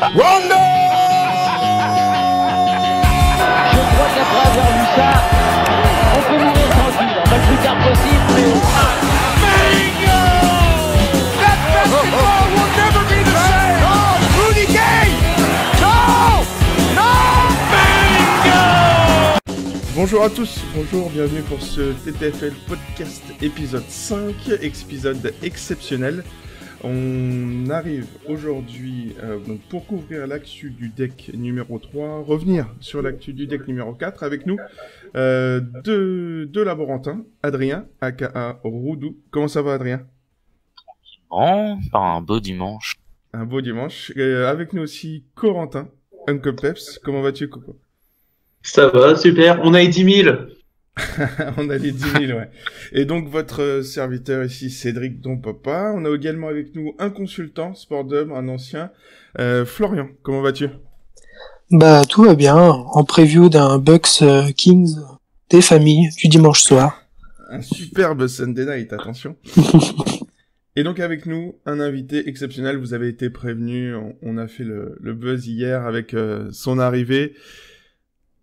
Rondo! Je crois qu'après avoir vu ça, on peut mourir tranquille, enfin le plus tard possible, mais au moins. Bingo! That basketball will never be the same! Oh, Rudy Gay! No! No! Bingo! Bonjour à tous, bonjour, bienvenue pour ce TTFL Podcast épisode 5, épisode exceptionnel. On arrive aujourd'hui donc pour couvrir l'actu du deck numéro 3, revenir sur l'actu du deck numéro 4 avec nous deux laborantins, Adrien, aka Roudou. Comment ça va Adrien? Bon, un beau dimanche. Un beau dimanche. Avec nous aussi Corentin, Uncle Peps. Comment vas-tu Coco? Ça va, super. On a les 10 000. On a les 10 000, ouais. Et donc, votre serviteur ici, Cédric Don Papa. On a également avec nous un consultant, Sportdom, un ancien. Florian, comment vas-tu? Bah, tout va bien. En preview d'un Bucks Kings des familles du dimanche soir. Un superbe Sunday night, attention. Et donc, avec nous, un invité exceptionnel. Vous avez été prévenu. On a fait le buzz hier avec son arrivée.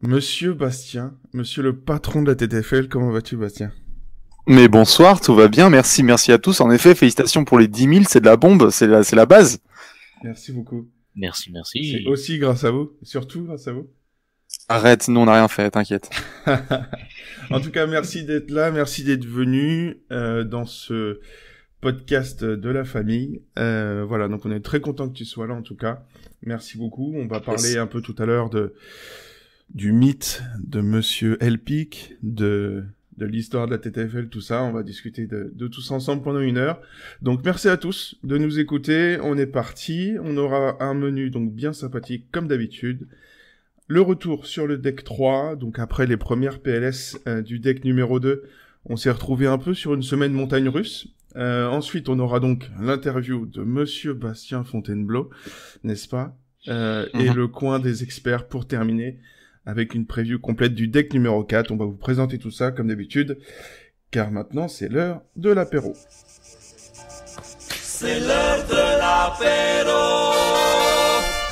Monsieur Bastien, monsieur le patron de la TTFL, comment vas-tu Bastien? Mais bonsoir, tout va bien, merci à tous. En effet, félicitations pour les 10 000, c'est de la bombe, c'est la base. Merci beaucoup. Merci. C'est aussi grâce à vous, surtout grâce à vous. Arrête, nous on n'a rien fait, t'inquiète. En tout cas, merci d'être là, merci d'être venu dans ce podcast de la famille. Voilà, donc on est très content que tu sois là en tout cas. Merci beaucoup. On va parler un peu tout à l'heure du mythe de Monsieur Elpic, de l'histoire de la TTFL, tout ça. On va discuter de tout ça ensemble pendant 1 heure. Donc merci à tous de nous écouter. On est parti. On aura un menu donc bien sympathique comme d'habitude. Le retour sur le deck 3. Donc après les premières PLS du deck numéro 2, on s'est retrouvé un peu sur une semaine montagne russe. Ensuite, on aura donc l'interview de Monsieur Bastien Fontainebleau, n'est-ce pas? Et le coin des experts pour terminer avec une preview complète du deck numéro 4. On va vous présenter tout ça comme d'habitude, car maintenant c'est l'heure de l'apéro. C'est l'heure de l'apéro!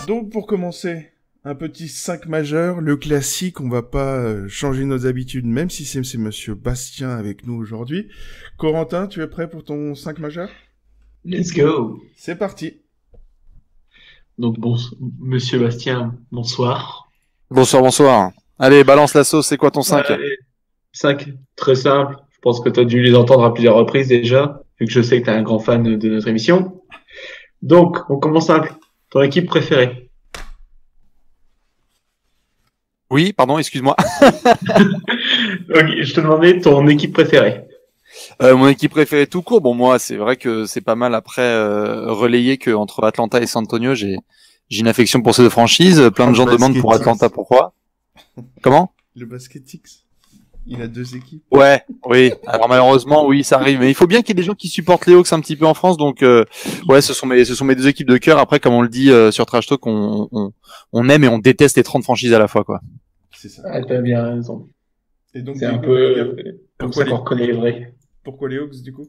Donc pour commencer, un petit 5 majeur, le classique, on va pas changer nos habitudes, même si c'est monsieur Bastien avec nous aujourd'hui. Corentin, tu es prêt pour ton 5 majeur? Let's go. C'est parti. Donc bon, monsieur Bastien, bonsoir. Bonsoir. Allez, balance la sauce, c'est quoi ton 5? 5, très simple. Je pense que tu as dû les entendre à plusieurs reprises déjà, vu que je sais que tu es un grand fan de notre émission. Donc, on commence simple. Ton équipe préférée? Oui, pardon, excuse-moi. Ok, je te demandais ton équipe préférée. Mon équipe préférée tout court, bon moi c'est vrai que c'est pas mal après relayé que entre Atlanta et San Antonio, j'ai une affection pour ces deux franchises. Plein de gens demandent pour Atlanta pourquoi. Comment? Le Basketix, il a 2 équipes. Ouais, oui. Alors malheureusement, oui, ça arrive. Mais il faut bien qu'il y ait des gens qui supportent les Hawks un petit peu en France. Donc, ouais, ce sont mes 2 équipes de cœur. Après, comme on le dit sur Trash Talk, on aime et on déteste les 30 franchises à la fois, quoi. C'est ça. Ah, t'as bien raison. Et donc, C'est un peu comme ça qu'on reconnaît les vrais. Pourquoi les Hawks, du coup?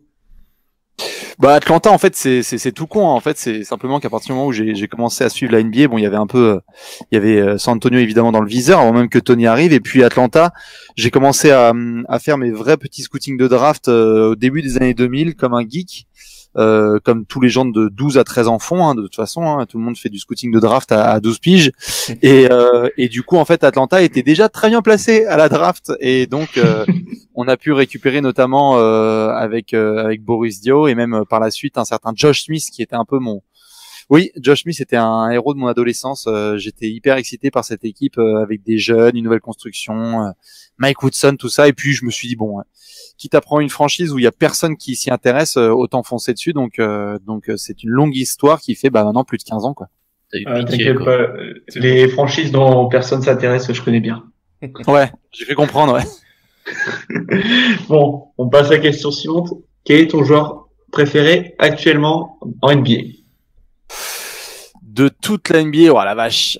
Bah Atlanta en fait c'est tout con hein. En fait c'est simplement qu'à partir du moment où j'ai commencé à suivre la NBA, bon il y avait San Antonio évidemment dans le viseur avant même que Tony arrive, et puis Atlanta j'ai commencé à faire mes vrais petits scootings de draft au début des années 2000 comme un geek, comme tous les gens de 12 à 13 ans font hein, de toute façon hein, tout le monde fait du scouting de draft à 12 piges et du coup en fait Atlanta était déjà très bien placé à la draft, et donc on a pu récupérer notamment avec Boris Dio et même par la suite un certain Josh Smith qui était un peu Josh Smith était un héros de mon adolescence. J'étais hyper excité par cette équipe avec des jeunes, une nouvelle construction, Mike Woodson, tout ça, et puis je me suis dit bon, quitte à prendre une franchise où il y a personne qui s'y intéresse, autant foncer dessus. Donc c'est une longue histoire qui fait maintenant plus de 15 ans quoi. T'inquiète pas, les franchises dont personne s'intéresse, je connais bien. Ouais, j'ai fait comprendre, ouais. Bon, on passe à la question suivante. Quel est ton joueur préféré actuellement en NBA? De toute la NBA, oh la vache.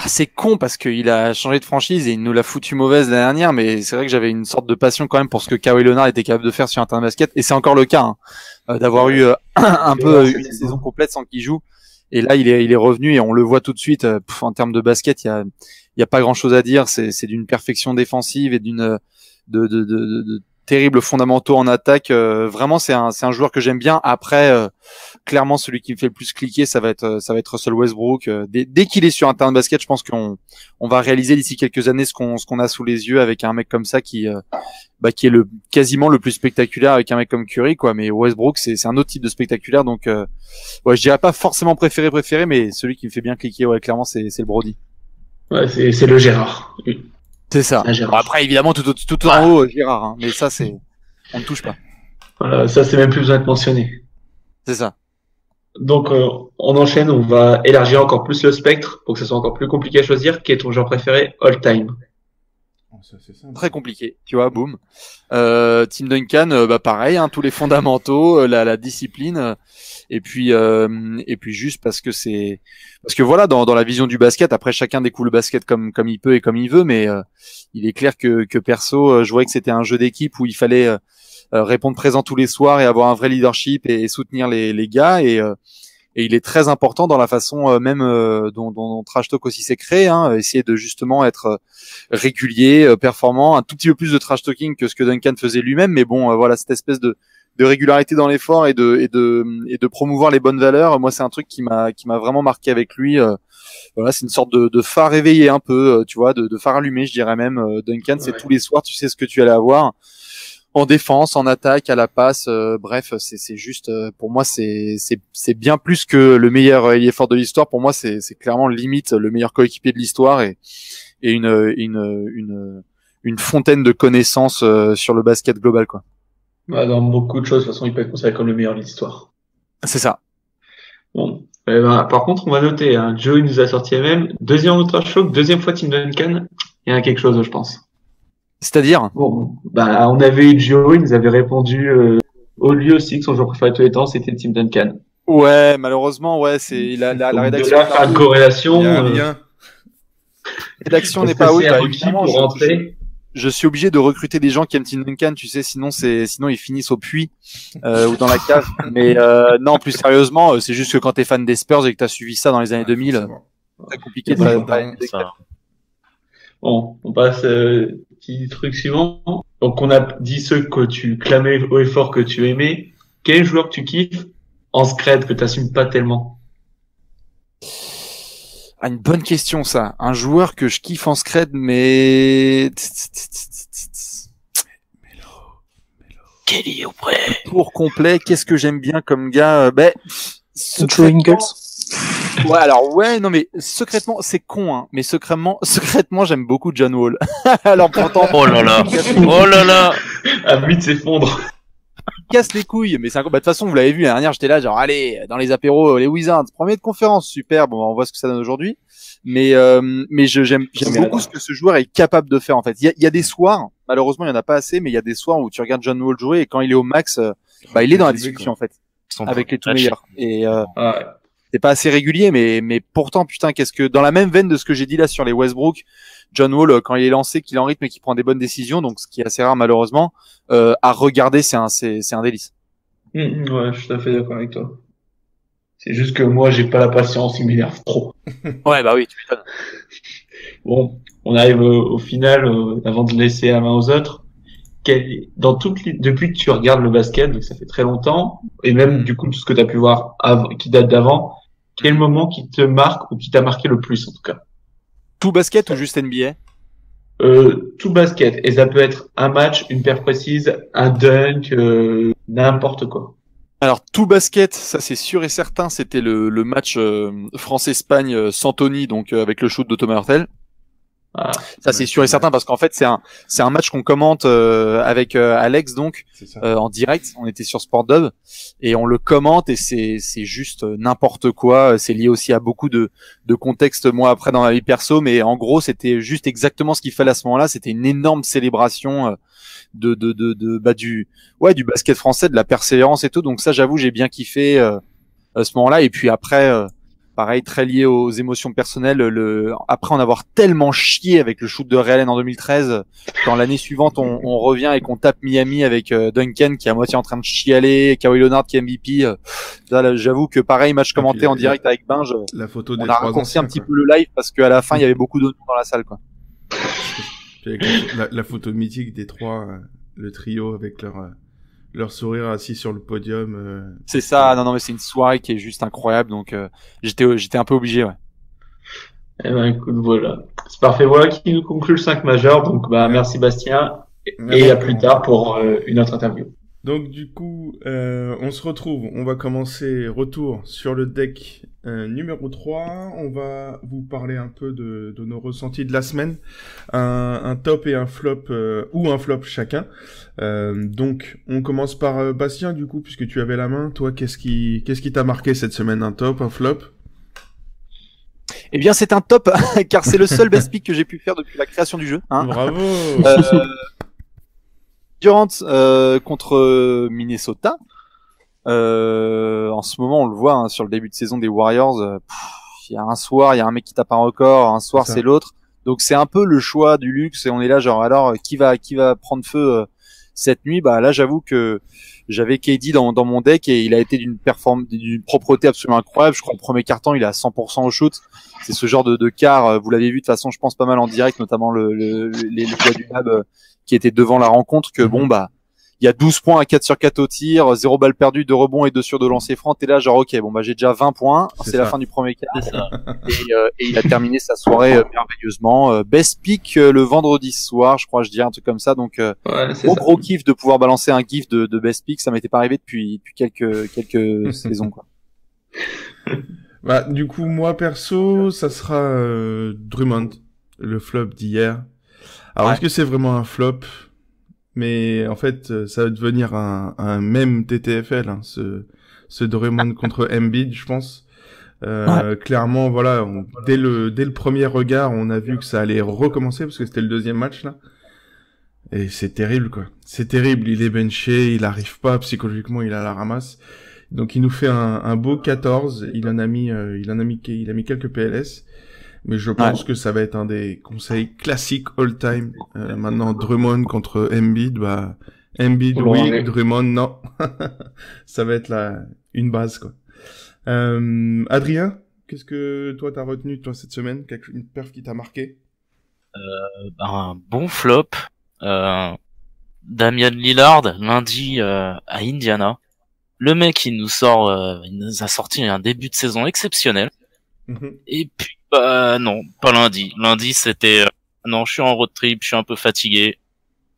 C'est con parce qu'il a changé de franchise et il nous l'a foutu mauvaise l'année dernière, mais c'est vrai que j'avais une sorte de passion quand même pour ce que Kawhi Leonard était capable de faire sur un terrain de basket, et c'est encore le cas, hein, d'avoir eu un peu une saison complète sans qu'il joue. Et là, il est revenu et on le voit tout de suite. En termes de basket, il y a pas grand chose à dire. C'est d'une perfection défensive et de terribles fondamentaux en attaque. Vraiment, c'est un joueur que j'aime bien. Après, clairement, celui qui me fait le plus cliquer, ça va être Russell Westbrook. Dès qu'il est sur un terrain de basket, je pense qu'on va réaliser d'ici quelques années ce qu'on a sous les yeux avec un mec comme ça qui est quasiment le plus spectaculaire avec un mec comme Curry, quoi. Mais Westbrook, c'est un autre type de spectaculaire. Donc, ouais, je dirais pas forcément préféré, mais celui qui me fait bien cliquer, ouais, clairement, c'est le Brody. Ouais, c'est le Gérard. C'est ça. Gérard. Bon, après, évidemment, tout en haut, Gérard, hein. Mais ça, on ne touche pas. Voilà, ça c'est même plus besoin de mentionner. C'est ça. Donc on enchaîne, on va élargir encore plus le spectre pour que ça soit encore plus compliqué à choisir. Qui est ton joueur préféré all time? Ça, c'est simple. Très compliqué, tu vois, boum. Tim Duncan, pareil, hein, tous les fondamentaux, la discipline, et puis juste parce que voilà, dans la vision du basket, après chacun découle le basket comme il peut et comme il veut, mais il est clair que perso, je voyais que c'était un jeu d'équipe où il fallait répondre présent tous les soirs et avoir un vrai leadership et soutenir les gars, et il est très important dans la façon même dont Trash Talk aussi s'est créé, hein, essayer de justement être régulier, performant, un tout petit peu plus de trash talking que ce que Duncan faisait lui-même, mais bon, voilà, cette espèce de régularité dans l'effort et de promouvoir les bonnes valeurs. Moi, c'est un truc qui m'a vraiment marqué avec lui. Voilà, c'est une sorte de phare éveillé un peu, tu vois, de phare allumé, je dirais même. Duncan, c'est tous les soirs, tu sais ce que tu allais avoir. En défense, en attaque, à la passe, bref, c'est juste, pour moi, c'est bien plus que le meilleur ailier fort de l'histoire. Pour moi, c'est clairement limite le meilleur coéquipier de l'histoire et une fontaine de connaissances sur le basket global, quoi. Bah, dans beaucoup de choses, de toute façon, il peut être considéré comme le meilleur de l'histoire. C'est ça. Bon, par contre, on va noter, hein, Joe il nous a sorti même deuxième Ultra Shock, deuxième fois Tim Duncan. Il y a quelque chose, je pense. C'est-à-dire? Bon, bah, on avait eu Joe, il nous avait répondu au lieu aussi que son joueur préféré de tous les temps, c'était Tim Duncan. Ouais, malheureusement, ouais, c'est la rédaction. De là, faire une corrélation. Il y a un lien. Rédaction n'est pas oui, bah, évidemment. Pour rentrer. Je suis obligé de recruter des gens qui aiment Tim Duncan, tu sais, sinon ils finissent au puits ou dans la cave. Mais non, plus sérieusement, c'est juste que quand t'es fan des Spurs et que t'as suivi ça dans les années 2000, c'est très compliqué de Bon, on passe petit truc suivant. Donc on a dit ceux que tu clamais haut et fort que tu aimais. Quel joueur que tu kiffes en scred que t'assumes pas tellement? Ah, une bonne question, ça. Un joueur que je kiffe en scred, mais Kelly Oubre. pour complet, qu'est-ce que j'aime bien comme gars? Joe Ingles. Ouais, alors ouais, non mais secrètement, c'est con, hein. Mais secrètement, j'aime beaucoup John Wall. Alors pourtant, Oh là là. Oh là là. À vite s'effondre. casse les couilles, mais c'est de toute façon, vous l'avez vu, la dernière, j'étais là, genre, allez, dans les apéros, les Wizards, premier de conférence, super, bon, on voit ce que ça donne aujourd'hui. Mais j'aime beaucoup ce que ce joueur est capable de faire, en fait. Il y a des soirs, malheureusement, il y en a pas assez, mais il y a des soirs où tu regardes John Wall jouer et quand il est au max, il est dans la discussion, en fait, avec les tout meilleurs. Et, c'est pas assez régulier, mais pourtant, putain, qu'est-ce que, dans la même veine de ce que j'ai dit là sur les Westbrook, John Wall, quand il est lancé, qu'il est en rythme et qu'il prend des bonnes décisions, donc ce qui est assez rare malheureusement, à regarder, c'est un délice. Ouais, je suis tout à fait d'accord avec toi. C'est juste que moi, j'ai pas la patience, il m'énerve trop. Ouais, bah oui, tu m'étonnes. Bon, on arrive au final, avant de laisser la main aux autres. Depuis que tu regardes le basket, donc ça fait très longtemps, et même du coup tout ce que tu as pu voir qui date d'avant, quel moment qui te marque ou qui t'a marqué le plus en tout cas? Tout basket ou juste NBA? Tout basket, et ça peut être un match, une paire précise, un dunk, n'importe quoi. Alors tout basket, ça c'est sûr et certain, c'était le match France-Espagne Santoni, donc avec le shoot de Thomas Hurtel. Ah, ça c'est sûr et certain parce qu'en fait c'est un match qu'on commente avec Alex donc en direct. On était sur SportDub et on le commente et c'est juste n'importe quoi. C'est lié aussi à beaucoup de contextes moi après dans ma vie perso, mais en gros c'était juste exactement ce qu'il fallait à ce moment-là. C'était une énorme célébration du basket français, de la persévérance et tout. Donc ça j'avoue j'ai bien kiffé à ce moment-là. Et puis après pareil, très lié aux émotions personnelles. Après en avoir tellement chié avec le shoot de Ray Allen en 2013, quand l'année suivante on revient et qu'on tape Miami avec Duncan qui est à moitié en train de chialer, Kawhi Leonard qui est MVP. Là, j'avoue que pareil, match commenté en direct avec Binge, La photo des on a trois raccourci anciens, un petit quoi. peu le live parce qu'à la fin il y avait beaucoup d'oignons dans la salle, quoi. Puis avec la photo mythique des trois, le trio avec leur sourire assis sur le podium. C'est ça, non mais c'est une soirée qui est juste incroyable, donc j'étais un peu obligé, ouais. Eh ben, écoute, voilà. C'est parfait. Voilà qui nous conclut le 5 majeur. Donc, merci Bastien. Et à plus tard pour une autre interview. Donc du coup, on se retrouve, on va commencer retour sur le deck numéro 3, on va vous parler un peu de nos ressentis de la semaine, un top et un flop, ou un flop chacun. Donc on commence par Bastien du coup, puisque tu avais la main, toi qu'est-ce qui t'a marqué cette semaine, un top, un flop? Eh bien c'est un top, car c'est le seul best pick que j'ai pu faire depuis la création du jeu, hein. Bravo. Durant contre Minnesota. En ce moment, on le voit hein, sur le début de saison des Warriors. Il y a un soir, il y a un mec qui tape un record, un soir c'est l'autre. Donc c'est un peu le choix du luxe et on est là genre alors qui va prendre feu cette nuit. Bah là j'avoue que j'avais KD dans mon deck et il a été d'une propreté absolument incroyable. Je crois le premier quart-temps il est à 100% au shoot. C'est ce genre de quart, vous l'avez vu de toute façon je pense pas mal en direct, notamment les gars du Lab qui étaient devant la rencontre, que bon bah il y a 12 points à 4 sur 4 au tir, 0 balle perdue, 2 rebonds et 2 sur 2 lancers francs. T'es là genre ok bon bah j'ai déjà 20 points, c'est la fin du premier quart. Et il a terminé sa soirée merveilleusement. Best pick le vendredi soir, je crois, je dirais un truc comme ça. Donc gros kiff de pouvoir balancer un gif de best pick, ça m'était pas arrivé depuis quelques saisons quoi. Bah du coup moi perso ça sera Drummond, le flop d'hier. Alors est-ce que c'est vraiment un flop? Mais en fait, ça va devenir un mème TTFL, hein, ce Draymond contre Embiid, je pense. Clairement, voilà, dès le premier regard, on a vu que ça allait recommencer parce que c'était le deuxième match là. Et c'est terrible, quoi. C'est terrible. Il est benché, il arrive pas psychologiquement, il a la ramasse. Donc il nous fait un beau 14. Il a mis quelques PLS. Mais je pense que ça va être un des conseils classiques all-time. Maintenant, Drummond contre Embiid, Embiid, oui, Drummond, non. Ça va être une base, quoi. Adrien, qu'est-ce que toi t'as retenu, toi, cette semaine? Une perf qui t'a marqué? Un bon flop. Damian Lillard, lundi, à Indiana. Le mec, il nous a sorti un début de saison exceptionnel. Et puis, non, pas lundi. Lundi, c'était, non, je suis en road trip, je suis un peu fatigué.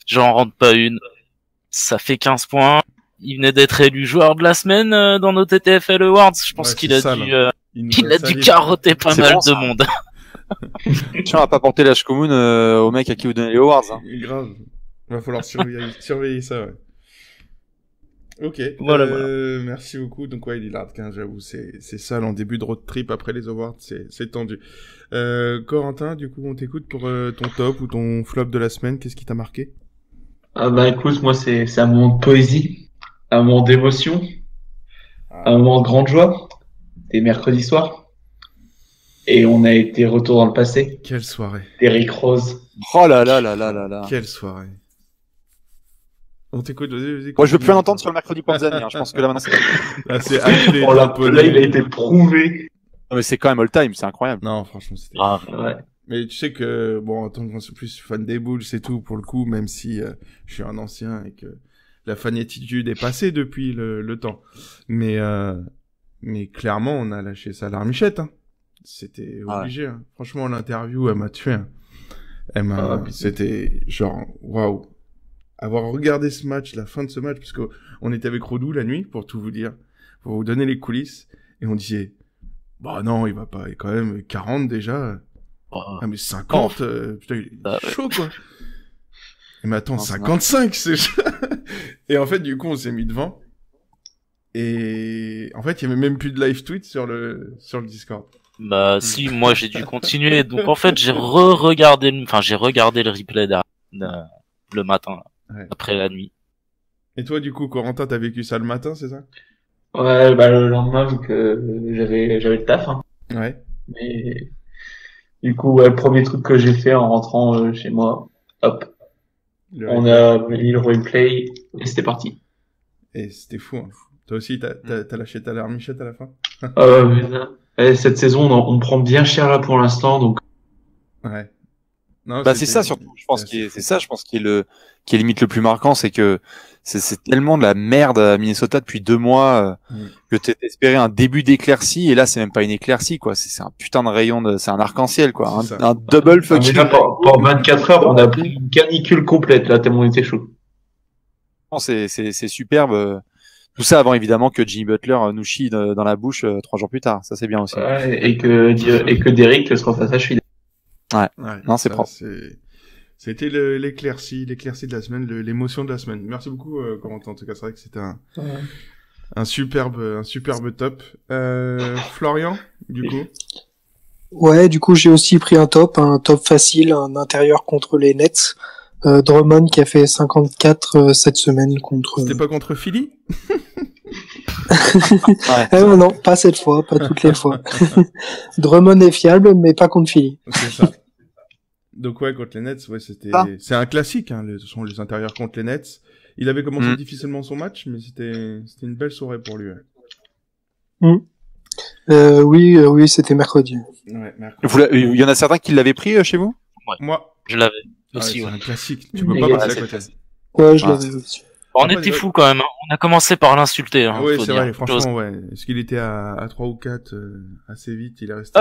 J'en rentre pas une. Ça fait 15 points. Il venait d'être élu joueur de la semaine dans nos TTFL Awards. Je pense qu'il a dû carotter pas mal de monde. Tiens, on va pas porter l'âge commune au mec à qui vous donnez les awards. Hein. Grave. Va falloir surveiller ça, ouais. Ok, voilà. Merci beaucoup. Donc ouais, Lillard 15, j'avoue, c'est sale en début de road trip après les awards, c'est tendu. Corentin, du coup, on t'écoute pour ton top ou ton flop de la semaine. Qu'est-ce qui t'a marqué? Écoute, moi c'est un moment de poésie, un moment d'émotion, un moment de grande joie. C'était mercredi soir et on a été retour dans le passé. Quelle soirée. Derrick Rose. Oh là là là là là là. Quelle soirée. On t'écoute, vas-y. Moi, je veux plus en entendre sur le mercredi Panzani, hein. Je pense que là, maintenant, c'est... Là, c'est acté. Là, il a été prouvé. Non, mais c'est quand même all time, c'est incroyable. Non, franchement, c'était... Ouais. Mais tu sais que, bon, en tant que je suis plus fan des Bulls, c'est tout, pour le coup, même si je suis un ancien et que la fanattitude est passée depuis le temps. Mais clairement, on a lâché ça à l'armichette, hein. C'était obligé, hein. Franchement, l'interview, elle m'a tué, hein. C'était genre, waouh. Avoir regardé ce match, la fin de ce match, parce qu'on était avec Rodou la nuit, pour tout vous dire, pour vous donner les coulisses, et on disait, bah non, il va pas, il est quand même 40 déjà. Ah mais 50, putain, il est chaud, quoi. Et mais attends, 55, c'est... Et en fait, du coup, on s'est mis devant, et en fait, il y avait même plus de live tweet sur le Discord. Bah si, moi j'ai dû continuer, donc en fait, j'ai regardé le replay le matin, là. Ouais. Après la nuit. Et toi, du coup, Corentin, t'as vécu ça le matin, c'est ça? Ouais, le lendemain, vu que j'avais le taf, hein. Ouais. Mais du coup, ouais, le premier truc que j'ai fait en rentrant chez moi, hop, on a mis le roleplay et c'était parti. Et c'était fou. Hein. Toi aussi, t'as lâché ta larmichette à la fin. Cette saison, on prend bien cher là pour l'instant, donc. Ouais. Non, Bah c'est ça surtout. Je pense qui est limite le plus marquant, c'est que c'est tellement de la merde à Minnesota depuis 2 mois que t'es espéré un début d'éclaircie et là c'est même pas une éclaircie quoi. C'est un putain de rayon c'est un arc-en-ciel quoi. Un double fucking. Là, pour 24 heures, on a pris une canicule complète là tellement on était chaud. C'est superbe. Tout ça avant évidemment que Jimmy Butler nous chie dans la bouche 3 jours plus tard. Ça c'est bien aussi. Ouais, et que Derrick se refasse à cheville. Ouais. Non, c'est propre. C'était l'éclaircie de la semaine, l'émotion de la semaine. Merci beaucoup, Corentin. En tout cas, c'est vrai que c'était un superbe top. Florian, du coup. Ouais, du coup, j'ai aussi pris un top facile, un intérieur contre les Nets. Drummond qui a fait 54 cette semaine contre. C'était pas contre Philly? Non, pas cette fois, pas toutes les fois. Drummond est fiable, mais pas contre Philly. C'est ça. Donc ouais, contre les Nets, ouais, c'est un classique, hein, ce sont les intérieurs contre les Nets. Il avait commencé difficilement son match, mais c'était une belle soirée pour lui. Ouais. Oui, c'était mercredi. Ouais, mercredi. Il y en a certains qui l'avaient pris chez vous? Ouais. Moi, je l'avais aussi. C'est un classique. Tu peux pas passer à côté. Ouais, je l'avais aussi. On était fous quand même. On a commencé par l'insulter. Hein, oui, c'est vrai. Franchement, ouais. Est-ce qu'il était à 3 ou 4 assez vite? Il est resté.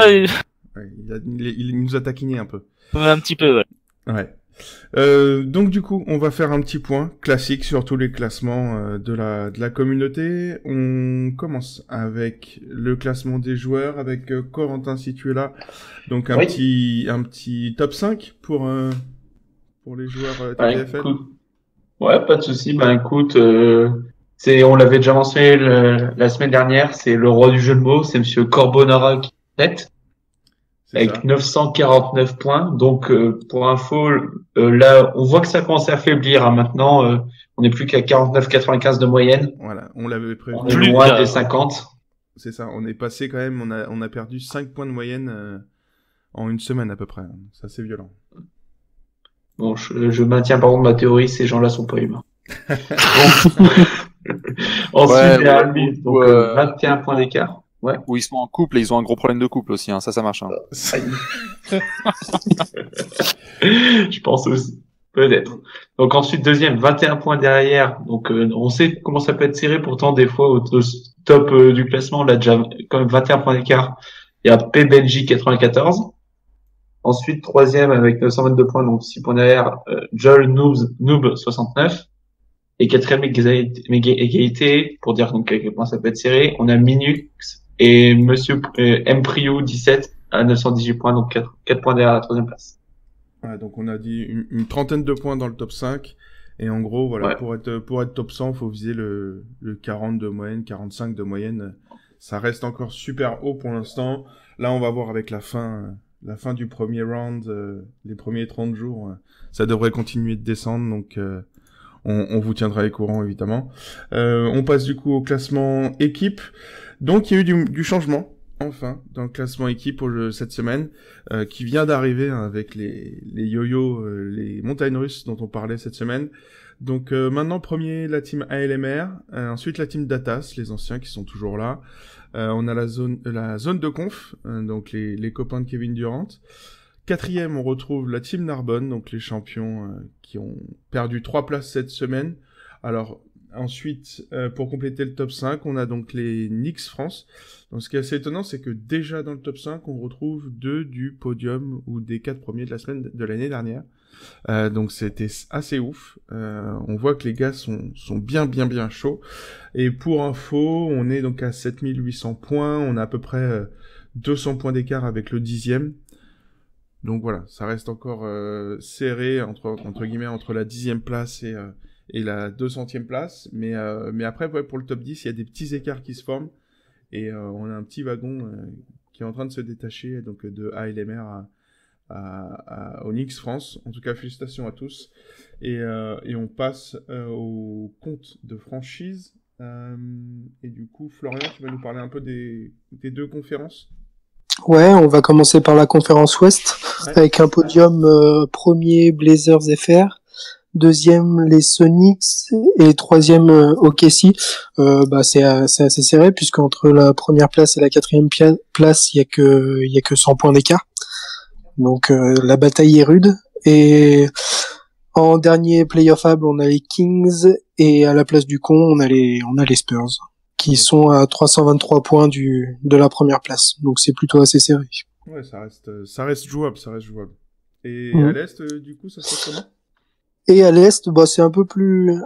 Ouais, il nous a taquiné un peu. Un petit peu, ouais. Ouais. Donc du coup, on va faire un petit point classique sur tous les classements de la communauté. On commence avec le classement des joueurs, avec Corentin si tu es là. Donc un petit top 5 pour les joueurs TPFL. Ouais, pas de souci. Écoute, on l'avait déjà mentionné la semaine dernière, c'est le roi du jeu de mots, c'est monsieur Corbonara qui est tête. Avec 949 points. Donc, pour info, là, on voit que ça commence à affaiblir. Hein. Maintenant, on n'est plus qu'à 49,95 de moyenne. Voilà, on l'avait prévu. On est loin des 50. C'est ça, on est passé quand même, on a perdu 5 points de moyenne en une semaine à peu près. Ça, c'est violent. Bon, je maintiens par contre ma théorie, ces gens-là sont pas humains. Ensuite, donc 21 points d'écart. Ouais. Où ils sont en couple et ils ont un gros problème de couple aussi, hein. Ça marche. Hein. Je pense aussi. Peut-être. Donc ensuite, deuxième, 21 points derrière. Donc on sait comment ça peut être serré. Pourtant, des fois, au top du classement, là déjà quand même 21 points d'écart. Il y a PBLJ 94. Ensuite, troisième avec 922 points, donc 6 points derrière, Joel Noob 69. Et quatrième égalité, pour dire donc à quel point ça peut être serré, on a Minux et Monsieur Mpriou 17 à 918 points, donc 4 points derrière la troisième place. Ouais, donc on a dit une trentaine de points dans le top 5. Et en gros, voilà, pour être top 100, faut viser le 40 de moyenne, 45 de moyenne. Ça reste encore super haut pour l'instant. Là, on va voir avec la fin du premier round, les premiers 30 jours, ça devrait continuer de descendre. Donc, on vous tiendra au courant, évidemment. On passe du coup au classement équipe. Donc, il y a eu du changement. Enfin, dans le classement équipe cette semaine, qui vient d'arriver avec les yo-yo, les montagnes russes dont on parlait cette semaine. Donc maintenant, premier, la team ALMR, ensuite la team Datas, les anciens qui sont toujours là. On a la zone de conf, donc les copains de Kevin Durant. Quatrième, on retrouve la team Narbonne, donc les champions qui ont perdu 3 places cette semaine. Alors, ensuite, pour compléter le top 5, on a donc les Knicks France. Donc, ce qui est assez étonnant, c'est que déjà dans le top 5, on retrouve 2 du podium ou des 4 premiers de la semaine de l'année dernière. Donc, c'était assez ouf. On voit que les gars sont bien chauds. Et pour info, on est donc à 7800 points. On a à peu près 200 points d'écart avec le 10e. Donc voilà, ça reste encore serré entre guillemets entre la 10e place et la 200e place, mais après pour le top 10, il y a des petits écarts qui se forment et on a un petit wagon qui est en train de se détacher donc de ALMR à Onyx France. En tout cas, félicitations à tous et on passe au compte de franchise et du coup, Florian, tu vas nous parler un peu des 2 conférences. Ouais, on va commencer par la conférence Ouest, avec un podium premier Blazers FR, deuxième les Sonics et troisième OKC. C'est assez serré puisqu'entre la première place et la quatrième place, il y a que 100 points d'écart. Donc la bataille est rude. Et en dernier playoffable, on a les Kings et à la place du con, on a les Spurs qui sont à 323 points de la première place. Donc c'est plutôt assez serré. Ouais, ça reste jouable. Et à l'Est, du coup, ça se passe comment? Et à l'Est, c'est un peu plus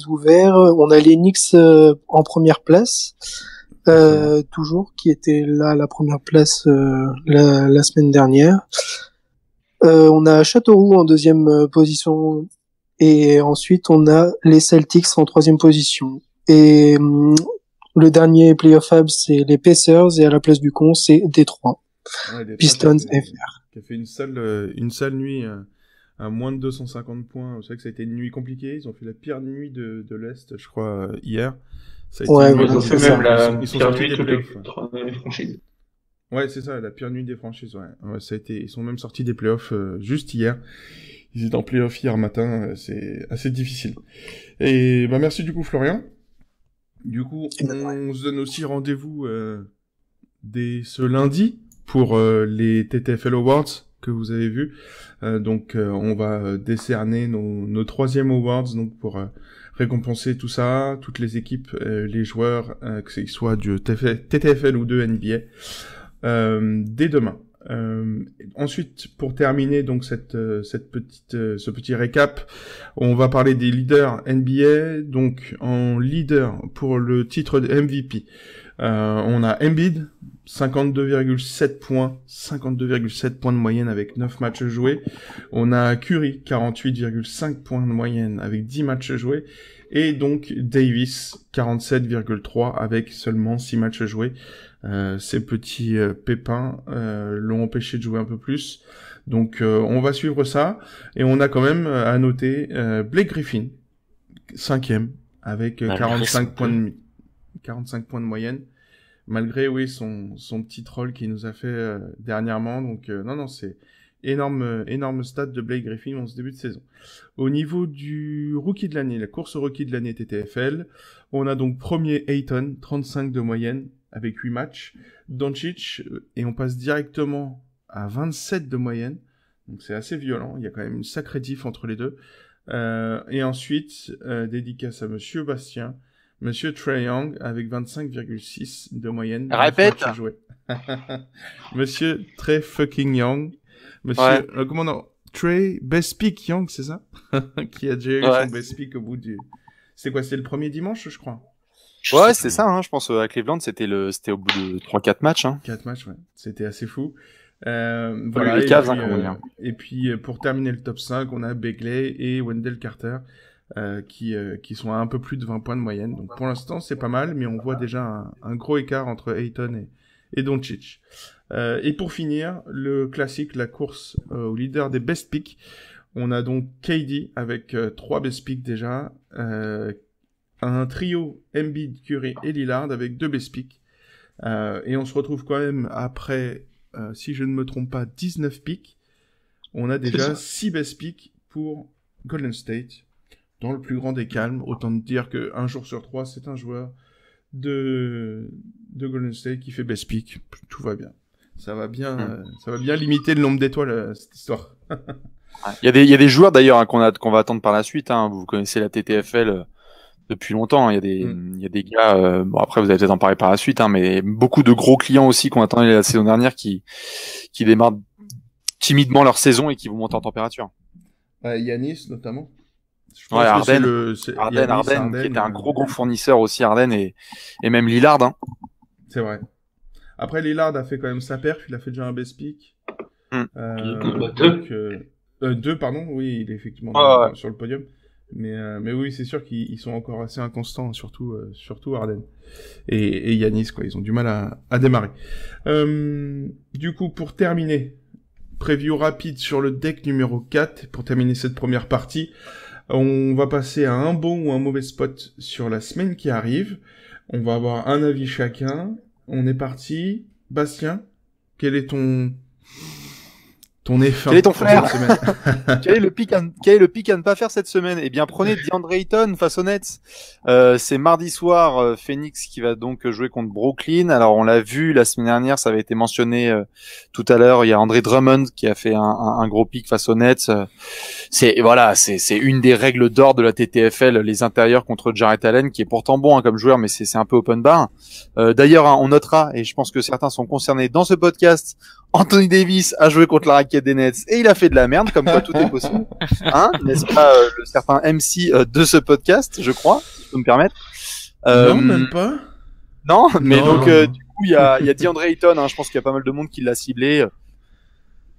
ouvert. On a les Knicks en première place, toujours, qui était là à la première place la semaine dernière. On a Châteauroux en deuxième position, et ensuite on a les Celtics en troisième position. Et le dernier playoffable, c'est les Pacers, et à la place du con, c'est Détroit. Ouais, Pistons FR. Qui a fait une sale nuit à moins de 250 points. C'est vrai que ça a été une nuit compliquée. Ils ont fait la pire nuit de l'Est, je crois, hier. Ça a été ils ont fait même la pire nuit de toutes les franchises. Ouais, c'est ça, la pire nuit des franchises, ouais. Ça a été, ils sont même sortis des playoffs juste hier. Ils étaient en playoff hier matin, c'est assez difficile. Et merci du coup Florian. Du coup, on se donne aussi rendez-vous dès ce lundi pour les TTFL Awards que vous avez vus. On va décerner nos 3e Awards donc pour récompenser tout ça, toutes les équipes, les joueurs, que ce soit du TTFL ou de NBA. Dès demain. Ensuite, pour terminer donc ce petit récap, on va parler des leaders NBA. Donc en leader pour le titre de MVP, on a Embiid, 52,7 points de moyenne avec 9 matchs joués. On a Curry, 48,5 points de moyenne avec 10 matchs joués. Et donc Davis, 47,3 avec seulement 6 matchs joués. Ces petits pépins l'ont empêché de jouer un peu plus. Donc on va suivre ça. Et on a quand même à noter Blake Griffin, 5e, avec 45 points de moyenne. Malgré son petit troll qu'il nous a fait dernièrement. Donc non, c'est énorme stat de Blake Griffin en ce début de saison. Au niveau du rookie de l'année, la course au rookie de l'année TTFL, on a donc premier Ayton, 35 de moyenne avec 8 matchs. Doncic, et on passe directement à 27 de moyenne. Donc c'est assez violent, il y a quand même une sacrée diff entre les deux. Et ensuite, dédicace à Monsieur Bastien, Monsieur Trae Young avec 25,6 de moyenne. Répète. Monsieur Trae fucking Young. Monsieur, comment non, Trae Best Pick Young, c'est ça? Qui a déjà eu son Best Pick au bout du... C'est quoi, c'était le premier dimanche, je crois? Ouais, c'est ça, je pense à Cleveland, c'était au bout de 3-4 matchs. 4 matchs, ouais. C'était assez fou. Voilà, les caves, et puis, pour terminer le top 5, on a Begley et Wendell Carter, qui sont à un peu plus de 20 points de moyenne. Donc, pour l'instant, c'est pas mal, mais on voit déjà un gros écart entre Ayton et Doncic. Et pour finir, le classique, la course au leader des best picks. On a donc KD avec 3 best picks déjà, un trio Embiid, Curry et Lillard avec 2 best picks. Et on se retrouve quand même après, si je ne me trompe pas, 19 picks. On a déjà 6 best picks pour Golden State. Dans le plus grand des calmes, autant dire que un jour sur 3, c'est un joueur de Golden State qui fait best pick. Tout va bien. Ça va bien limiter le nombre d'étoiles, cette histoire. Il y a des joueurs d'ailleurs qu'on va attendre par la suite. Vous connaissez la TTFL depuis longtemps. Il y a des gars. Bon, après vous allez peut-être en parler par la suite, mais beaucoup de gros clients aussi qu'on attendait la saison dernière qui démarrent timidement leur saison et qui vont monter en température. Yanis notamment. Harden, qui était un gros fournisseur aussi, Harden et même Lillard. C'est vrai. Après, Lillard a fait quand même sa perf, il a fait déjà un best pick. Deux, pardon, oui, il est effectivement sur le podium. Mais oui, c'est sûr qu'ils sont encore assez inconstants, surtout Harden. Et Yanis, quoi, ils ont du mal à démarrer. Du coup, pour terminer, preview rapide sur le deck numéro 4, pour terminer cette première partie. On va passer à un bon ou un mauvais spot sur la semaine qui arrive. On va avoir un avis chacun. On est parti. Bastien, Quel est ton effort? Quel est ton frère? Quel est le pick à ne pas faire cette semaine? Eh bien, prenez DeAndre Ayton face aux Nets. C'est mardi soir, Phoenix qui va donc jouer contre Brooklyn. Alors, on l'a vu la semaine dernière, ça avait été mentionné tout à l'heure. Il y a André Drummond qui a fait un gros pick face aux Nets. C'est une des règles d'or de la TTFL, les intérieurs contre Jarrett Allen, qui est pourtant bon comme joueur, mais c'est un peu open bar. D'ailleurs, on notera, et je pense que certains sont concernés dans ce podcast, Anthony Davis a joué contre la raquette des Nets et il a fait de la merde, comme quoi tout est possible. Hein, n'est-ce pas le certain MC de ce podcast, je crois, si je peux me permettre. Non, même pas. Non, mais non, donc non. Du coup il y a DeAndre Ayton, hein, je pense qu'il y a pas mal de monde qui l'a ciblé.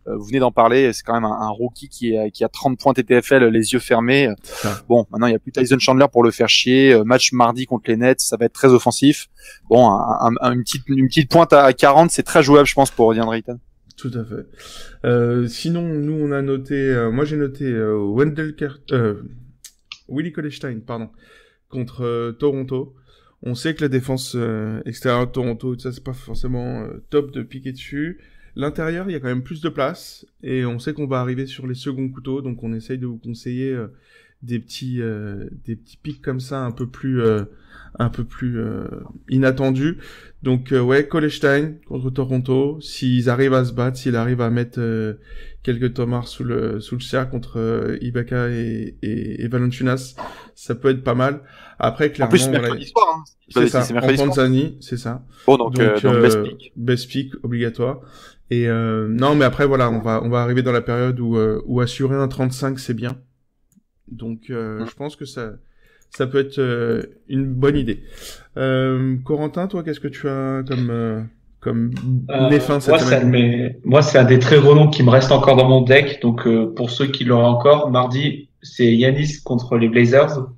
Vous venez d'en parler, c'est quand même un rookie qui a 30 points TTFL les yeux fermés. Bon, maintenant il y a plus Tyson Chandler pour le faire chier. Match mardi contre les Nets, ça va être très offensif. Bon, une petite pointe à 40, c'est très jouable, je pense, pour DeAndre Ayton. Tout à fait. Sinon, nous on a noté, moi j'ai noté Willie Cauley-Stein, pardon, contre Toronto. On sait que la défense extérieure de Toronto, ça c'est pas forcément top de piquer dessus. L'intérieur, il y a quand même plus de place et on sait qu'on va arriver sur les seconds couteaux, donc on essaye de vous conseiller des petits pics comme ça un peu plus inattendus. Donc ouais, Cauley-Stein contre Toronto, s'ils arrivent à se battre, s'ils arrivent à mettre quelques tomards sous le cercle contre Ibaka et Valanciunas, ça peut être pas mal. Après clairement, En plus, mercredi soir, hein. C'est ça, c'est mercredi en soir. Panzani, c'est ça. Bon, donc best pick obligatoire. Et non, mais après voilà, on va arriver dans la période où assurer un 35 c'est bien. Donc je pense que ça peut être une bonne idée. Corentin, toi, qu'est-ce que tu as comme défense cette semaine? Moi, c'est un des très gros noms qui me reste encore dans mon deck. Donc pour ceux qui l'auraient encore, mardi, c'est Giannis contre les Blazers.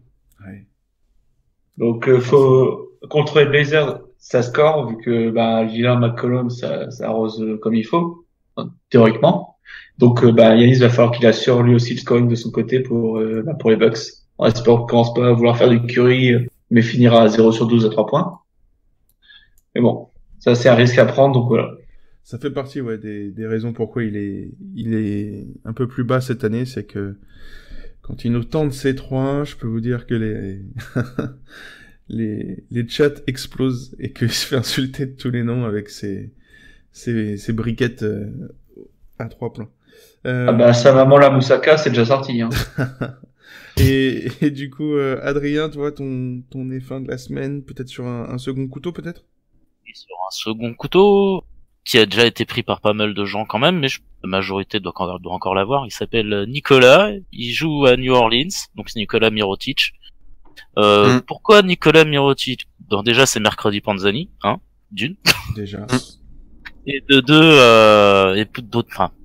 Ouais. Donc contre les Blazers, ça score vu que Lillard, McCollum, ça arrose comme il faut, théoriquement. Donc Giannis va falloir qu'il assure lui aussi le scoring de son côté pour les Bucks. On espère qu'il commence pas à vouloir faire du Curry, mais finira à 0 sur 12 à 3 points. Mais bon, ça c'est un risque à prendre, donc voilà. Ça fait partie des raisons pourquoi il est un peu plus bas cette année, c'est que quand il nous tente C3, je peux vous dire que les chats explosent et qu'il se fait insulter de tous les noms avec ses briquettes à 3 plans. Sa maman la Moussaka, c'est déjà sorti. Hein. et du coup, Adrien, toi, ton fin de la semaine, peut-être sur un second couteau, peut-être? Et sur un second couteau, qui a déjà été pris par pas mal de gens quand même, mais la majorité doit encore l'avoir. Il s'appelle Nicolas, il joue à New Orleans, donc Nicolas Mirotic. Pourquoi Nicolas Mirotic? Donc déjà c'est mercredi Panzani, hein, d'une. Déjà. Et de deux, et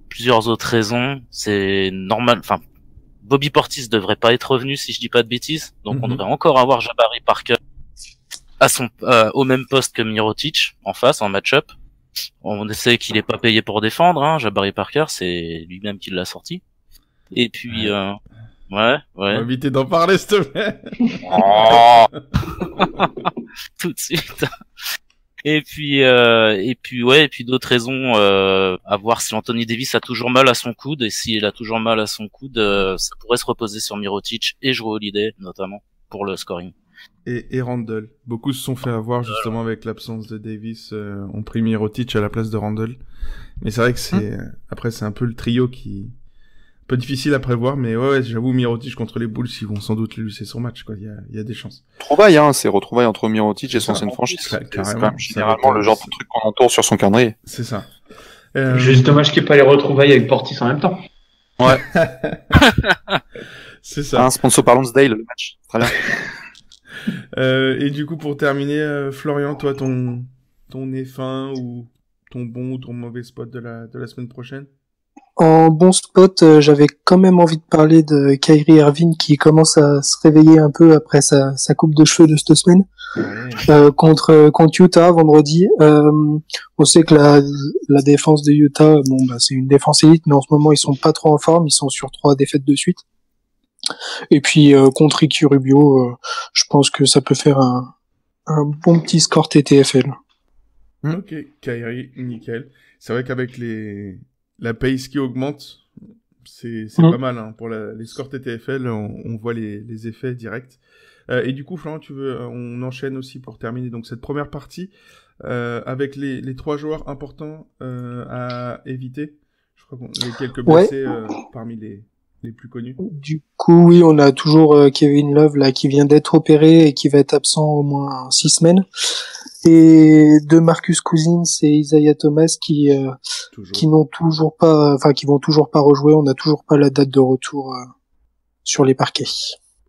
plusieurs autres raisons. C'est normal, Bobby Portis devrait pas être revenu si je dis pas de bêtises, donc on devrait encore avoir Jabari Parker à au même poste que Mirotic en face en match-up. On sait qu'il est pas payé pour défendre, hein. Jabari Parker, c'est lui-même qui l'a sorti. Et puis ouais. On va éviter d'en parler, s'il te plaît. Oh tout de suite. Et puis d'autres raisons à voir si Anthony Davis a toujours mal à son coude, et s'il a toujours mal à son coude, ça pourrait se reposer sur Mirotic et Jrue Holiday notamment pour le scoring. Et Randle. Beaucoup se sont fait avoir justement avec l'absence de Davis, ont pris Mirotic à la place de Randle. Mais c'est vrai que après c'est un peu le trio qui un peu difficile à prévoir, mais ouais, j'avoue, Mirotic contre les Bulls, ils vont sans doute lui laisser son match, quoi. Il y a des chances. C'est retrouvailles entre Mirotic et son ancienne franchise. C'est quand même généralement le genre de truc qu'on entoure sur son calendrier. C'est ça. Juste dommage qu'il n'y ait pas les retrouvailles avec Portis en même temps. Ouais. C'est ça. Un sponsor par Lonsdale, le match. Très bien. Et du coup, pour terminer, Florian, toi, ton F1 ou ton bon ou ton mauvais spot de la semaine prochaine? En bon spot, j'avais quand même envie de parler de Kyrie Irving qui commence à se réveiller un peu après sa coupe de cheveux de cette semaine. Ouais. Contre Utah vendredi. On sait que la défense de Utah, c'est une défense élite, mais en ce moment ils sont pas trop en forme, ils sont sur 3 défaites de suite. Et puis contre Ricky Rubio, je pense que ça peut faire un bon petit score TTFL. Ok, Kyrie, nickel. C'est vrai qu'avec la pace qui augmente, c'est pas mal, hein. Pour les scores TTFL, on voit les effets directs. Et du coup, Florent, on enchaîne aussi pour terminer donc cette première partie avec les 3 joueurs importants à éviter. Je crois qu'on les quelques blessés parmi les plus connus. Du coup, oui, on a toujours Kevin Love là qui vient d'être opéré et qui va être absent au moins 6 semaines. Et de Marcus Cousins et Isaiah Thomas qui n'ont toujours pas, enfin qui vont toujours pas rejouer. On n'a toujours pas la date de retour sur les parquets.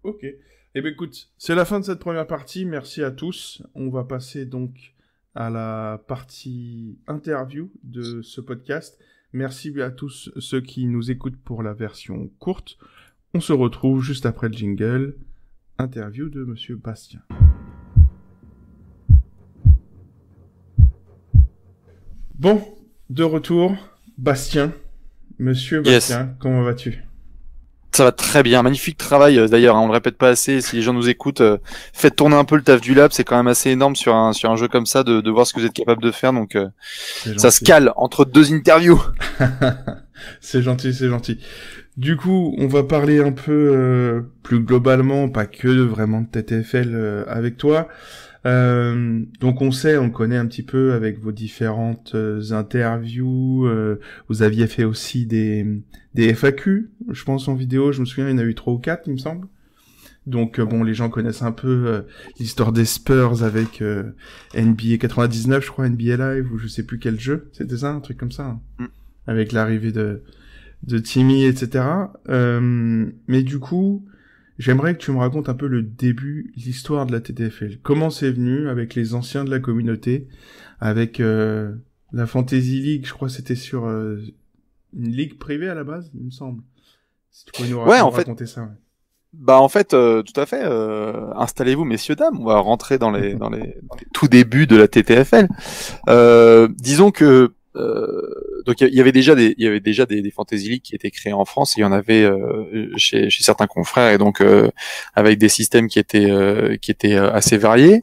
Ok. Eh bien écoute, c'est la fin de cette première partie. Merci à tous. On va passer donc à la partie interview de ce podcast. Merci à tous ceux qui nous écoutent pour la version courte. On se retrouve juste après le jingle. Interview de Monsieur Bastien. Bon, de retour, Bastien. Monsieur Bastien, comment vas-tu ? Ça va très bien, magnifique travail d'ailleurs, hein, on le répète pas assez, si les gens nous écoutent, faites tourner un peu le taf du lab, c'est quand même assez énorme sur un jeu comme ça de voir ce que vous êtes capable de faire, donc ça se cale entre 2 interviews. C'est gentil, c'est gentil. Du coup, on va parler un peu plus globalement, pas que vraiment de TTFL avec toi. Donc on connaît un petit peu avec vos différentes interviews. Vous aviez fait aussi des FAQ, je pense en vidéo. Je me souviens, il y en a eu 3 ou 4, il me semble. Donc bon, les gens connaissent un peu l'histoire des Spurs avec NBA 99, je crois, NBA Live ou je sais plus quel jeu. C'était ça, un truc comme ça, hein. Avec l'arrivée de Timmy, etc. Mais du coup, j'aimerais que tu me racontes un peu le début, l'histoire de la TTFL. Comment c'est venu avec les anciens de la communauté, avec la Fantasy League, je crois que c'était sur une ligue privée à la base, il me semble. Si tu peux nous raconter ça. Ouais. Bah en fait, tout à fait. Installez-vous, messieurs dames. On va rentrer dans les tout débuts de la TTFL. Disons que donc il y avait déjà des Fantasy League qui étaient créés en France, et il y en avait chez certains confrères, et donc avec des systèmes qui étaient assez variés.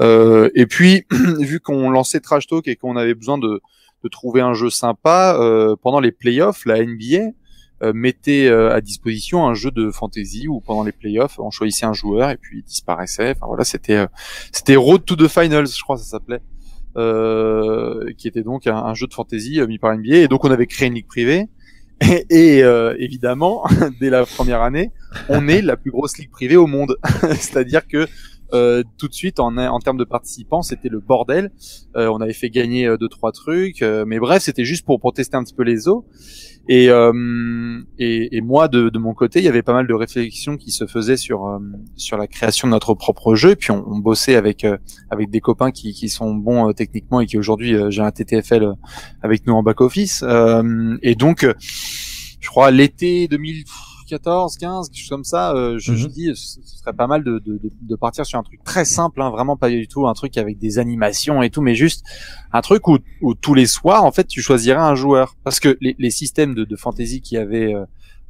Et puis vu qu'on lançait Trash Talk et qu'on avait besoin de trouver un jeu sympa, pendant les playoffs, la NBA mettait à disposition un jeu de fantasy où pendant les playoffs on choisissait un joueur et puis il disparaissait. Enfin voilà, c'était Road to the Finals, je crois que ça s'appelait. Qui était donc un jeu de fantasy mis par NBA, et donc on avait créé une ligue privée et évidemment dès la première année on est la plus grosse ligue privée au monde. C'est-à-dire que tout de suite en termes de participants c'était le bordel. On avait fait gagner 2-3 trucs, mais bref, c'était juste pour tester un petit peu les eaux. Et moi de mon côté, il y avait pas mal de réflexions qui se faisaient sur la création de notre propre jeu, et puis on bossait avec des copains qui sont bons techniquement et qui aujourd'hui gèrent un TTFL avec nous en back office, et donc je crois l'été 2014, 15, quelque chose comme ça, je dis ce serait pas mal de partir sur un truc très simple, hein, vraiment pas du tout un truc avec des animations et tout, mais juste un truc où tous les soirs en fait tu choisirais un joueur, parce que les systèmes de fantasy qui avaient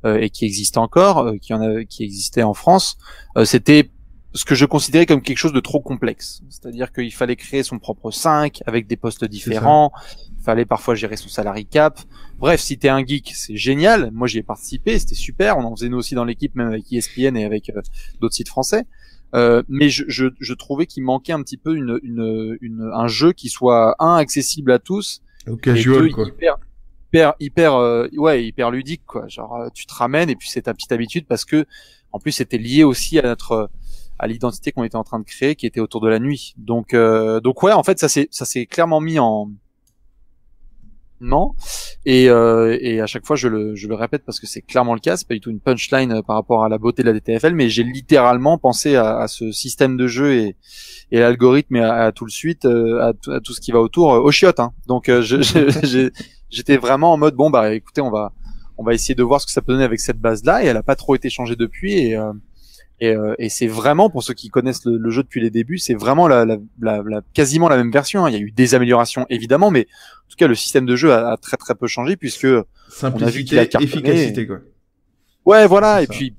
et qui existent encore, qui existaient en France, c'était ce que je considérais comme quelque chose de trop complexe. C'est-à-dire qu'il fallait créer son propre 5 avec des postes différents. Il fallait parfois gérer son salary cap. Bref, si t'es un geek, c'est génial. Moi, j'y ai participé, c'était super. On en faisait nous aussi dans l'équipe, même avec ESPN et avec d'autres sites français. Mais je trouvais qu'il manquait un petit peu un jeu qui soit accessible à tous, casual, quoi. hyper ludique, quoi. Genre tu te ramènes et puis c'est ta petite habitude, parce que en plus c'était lié aussi à l'identité qu'on était en train de créer, qui était autour de la nuit. Donc ouais, en fait ça s'est clairement mis en et à chaque fois je le répète parce que c'est clairement le cas, c'est pas du tout une punchline par rapport à la beauté de la DTFL, mais j'ai littéralement pensé à ce système de jeu et l'algorithme et à tout le suite, à tout ce qui va autour, au chiottes, hein. Donc j'étais vraiment en mode bon bah écoutez, on va essayer de voir ce que ça peut donner avec cette base là, et elle a pas trop été changée depuis, et c'est vraiment, pour ceux qui connaissent le jeu depuis les débuts, c'est vraiment quasiment la même version, hein. Il y a eu des améliorations évidemment, mais en tout cas le système de jeu a très très peu changé, puisque simplicité, on a vu qu'il a cartonné, efficacité, quoi. Ouais, voilà. Et puis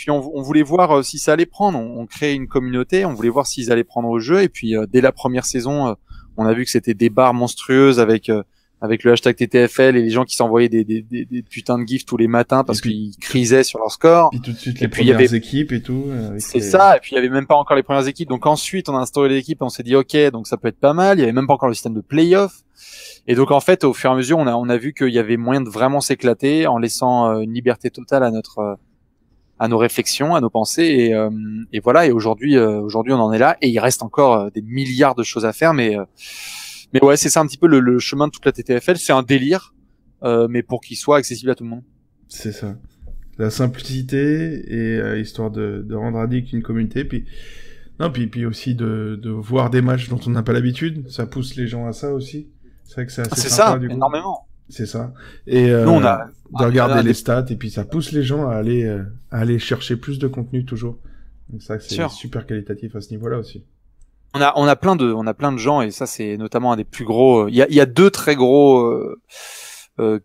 on voulait voir si ça allait prendre. On créait une communauté, on voulait voir s'ils allaient prendre au jeu. Et puis dès la première saison, On a vu que c'était des barres monstrueuses avec le hashtag TTFL et les gens qui s'envoyaient des putains de gifs tous les matins parce qu'ils crisaient sur leur score. Puis tout de suite les premières équipes et tout. C'est ça. Et puis il y avait même pas encore les premières équipes. Donc ensuite on a instauré l'équipe et on s'est dit ok, donc ça peut être pas mal. Il y avait même pas encore le système de play-off. Et donc en fait au fur et à mesure on a vu qu'il y avait moyen de vraiment s'éclater en laissant une liberté totale à nos réflexions, à nos pensées et voilà. Et aujourd'hui on en est là et il reste encore des milliards de choses à faire, mais ouais, c'est ça un petit peu le chemin de toute la TTFL. C'est un délire, mais pour qu'il soit accessible à tout le monde. C'est ça. La simplicité et histoire de rendre addict une communauté, puis aussi de voir des matchs dont on n'a pas l'habitude. Ça pousse les gens à ça aussi. C'est vrai que c'est assez sympa, ça, du coup. énormément. C'est ça. Et nous, de regarder les stats et puis ça pousse les gens à aller chercher plus de contenu toujours. Donc ça c'est super qualitatif à ce niveau-là aussi. On a plein de gens et ça c'est notamment un des plus gros. Il y a deux très gros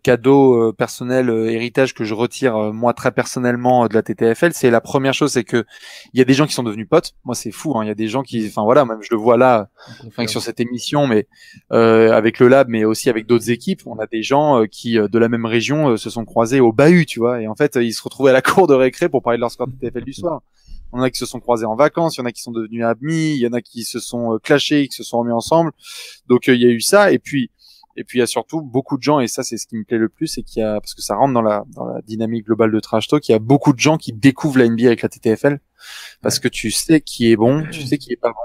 cadeaux personnels, héritages que je retire moi très personnellement de la TTFL. C'est la première chose, c'est que il y a des gens qui sont devenus potes. Moi c'est fou, hein. Il y a des gens qui, enfin voilà, même je le vois là, sur cette émission, mais avec le lab, mais aussi avec d'autres équipes. On a des gens qui de la même région se sont croisés au bahut, tu vois, et en fait ils se retrouvaient à la cour de récré pour parler de leur score de TTFL du soir. Il y en a qui se sont croisés en vacances, il y en a qui sont devenus amis, il y en a qui se sont clashés, qui se sont remis ensemble. Donc il y a eu ça, et puis il y a surtout beaucoup de gens, et ça c'est ce qui me plaît le plus, c'est qu'il y a, parce que ça rentre dans la dynamique globale de Trash Talk, il y a beaucoup de gens qui découvrent la NBA avec la TTFL, parce que tu sais qui est bon, tu sais qui est pas bon.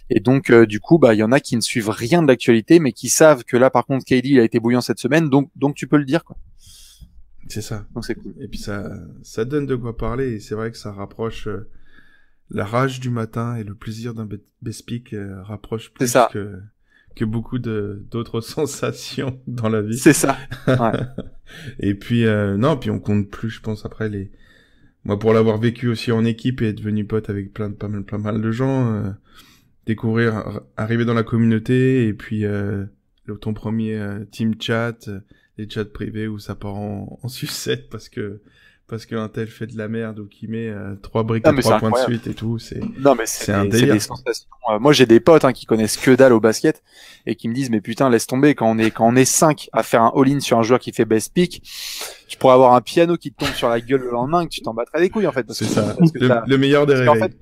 Et donc du coup il y en a qui ne suivent rien de l'actualité, mais qui savent que là par contre KD il a été bouillant cette semaine, donc tu peux le dire quoi. C'est ça. Donc c'est cool. Et puis ça donne de quoi parler, et c'est vrai que ça rapproche la rage du matin et le plaisir d'un best pick rapproche plus que beaucoup d'autres sensations dans la vie. C'est ça. Ouais. Et puis puis on compte plus, je pense, après moi pour l'avoir vécu aussi en équipe et être devenu pote avec pas mal de gens, découvrir, arriver dans la communauté et puis ton premier team chat, les chats privés où ça part en sucette parce que un tel fait de la merde ou qui met 3 briques à 3 points de suite et tout, c'est un délire. C'est des sensations. Moi j'ai des potes qui connaissent que dalle au basket et qui me disent mais putain laisse tomber, quand on est 5 à faire un all-in sur un joueur qui fait best pick, tu pourrais avoir un piano qui te tombe sur la gueule le lendemain que tu t'en battrais les couilles en fait. C'est ça, le meilleur des réveils. En fait,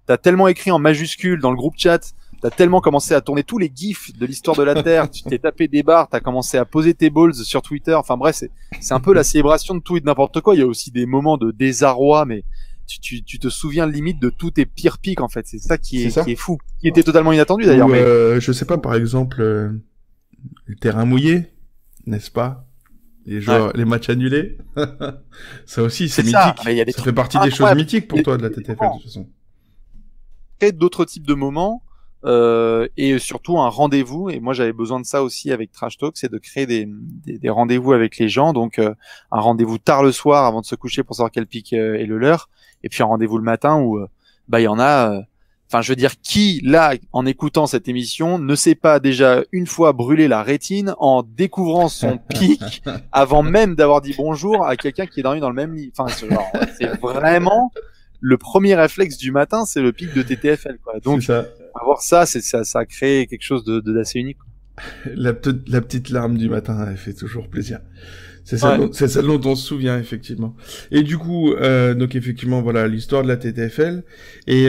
t'as tellement écrit en majuscule dans le groupe chat, t'as tellement commencé à tourner tous les gifs de l'histoire de la Terre, tu t'es tapé des barres, t'as commencé à poser tes balls sur Twitter, enfin bref, c'est un peu la célébration de tout et de n'importe quoi. Il y a aussi des moments de désarroi, mais tu te souviens limite de tous tes pires pics en fait. C'est ça qui est fou, qui était totalement inattendu d'ailleurs. Je sais pas, par exemple, le terrain mouillé, n'est-ce pas? Les joueurs, les matchs annulés. Ça aussi, c'est mythique. Ça fait partie des choses mythiques pour toi de la TTFL de toute façon. Et d'autres types de moments. Et surtout un rendez-vous, et moi j'avais besoin de ça aussi avec Trash Talk, c'est de créer des rendez-vous avec les gens, donc un rendez-vous tard le soir avant de se coucher pour savoir quel pic est le leur, et puis un rendez-vous le matin où il y en a, enfin je veux dire, qui là en écoutant cette émission ne s'est pas déjà une fois brûlé la rétine en découvrant son pic avant même d'avoir dit bonjour à quelqu'un qui est dormi dans le même lit. Enfin c'est vraiment le premier réflexe du matin, c'est le pic de TTFL quoi. Donc avoir ça, ça a créé quelque chose d'assez unique. La petite larme du matin, elle fait toujours plaisir. C'est ça dont on se souvient effectivement. Et du coup, donc effectivement, voilà l'histoire de la TTFL. Et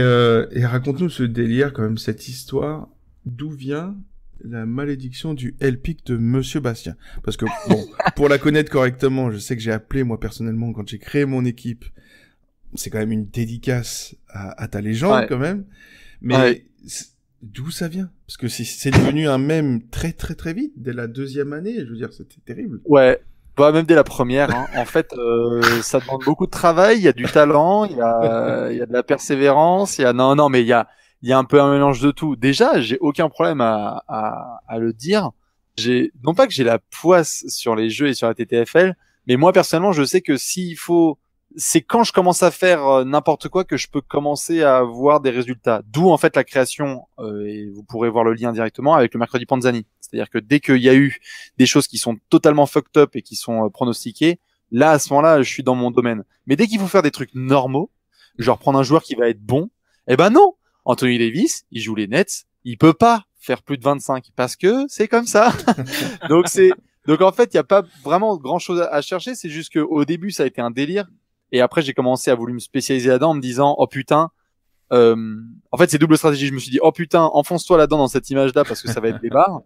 raconte-nous ce délire quand même, cette histoire. D'où vient la malédiction du L-Pic de Monsieur Bastien? Parce que bon, pour la connaître correctement, je sais que j'ai appelé moi personnellement quand j'ai créé mon équipe. C'est quand même une dédicace à ta légende quand même. Mais d'où ça vient? Parce que c'est devenu un mème très très très vite, dès la 2e année, je veux dire, c'était terrible. Ouais, même dès la première. Hein. En fait, ça demande beaucoup de travail, il y a du talent, il y a de la persévérance, mais il y a un peu un mélange de tout. Déjà, j'ai aucun problème à le dire. Non pas que j'ai la poisse sur les jeux et sur la TTFL, mais moi personnellement, je sais que c'est quand je commence à faire n'importe quoi que je peux commencer à voir des résultats. D'où en fait la création, et vous pourrez voir le lien directement avec le mercredi Panzani. C'est-à-dire que dès qu'il y a eu des choses qui sont totalement fucked up et qui sont pronostiquées, là à ce moment-là, je suis dans mon domaine. Mais dès qu'il faut faire des trucs normaux, genre prendre un joueur qui va être bon, non. Anthony Davis, il joue les Nets, il peut pas faire plus de 25 parce que c'est comme ça. Donc en fait, il y a pas vraiment grand chose à chercher, c'est juste que au début ça a été un délire et après j'ai commencé à vouloir me spécialiser là-dedans en me disant oh putain en fait c'est double stratégie, je me suis dit oh putain, enfonce-toi là-dedans dans cette image-là parce que ça va être des barres.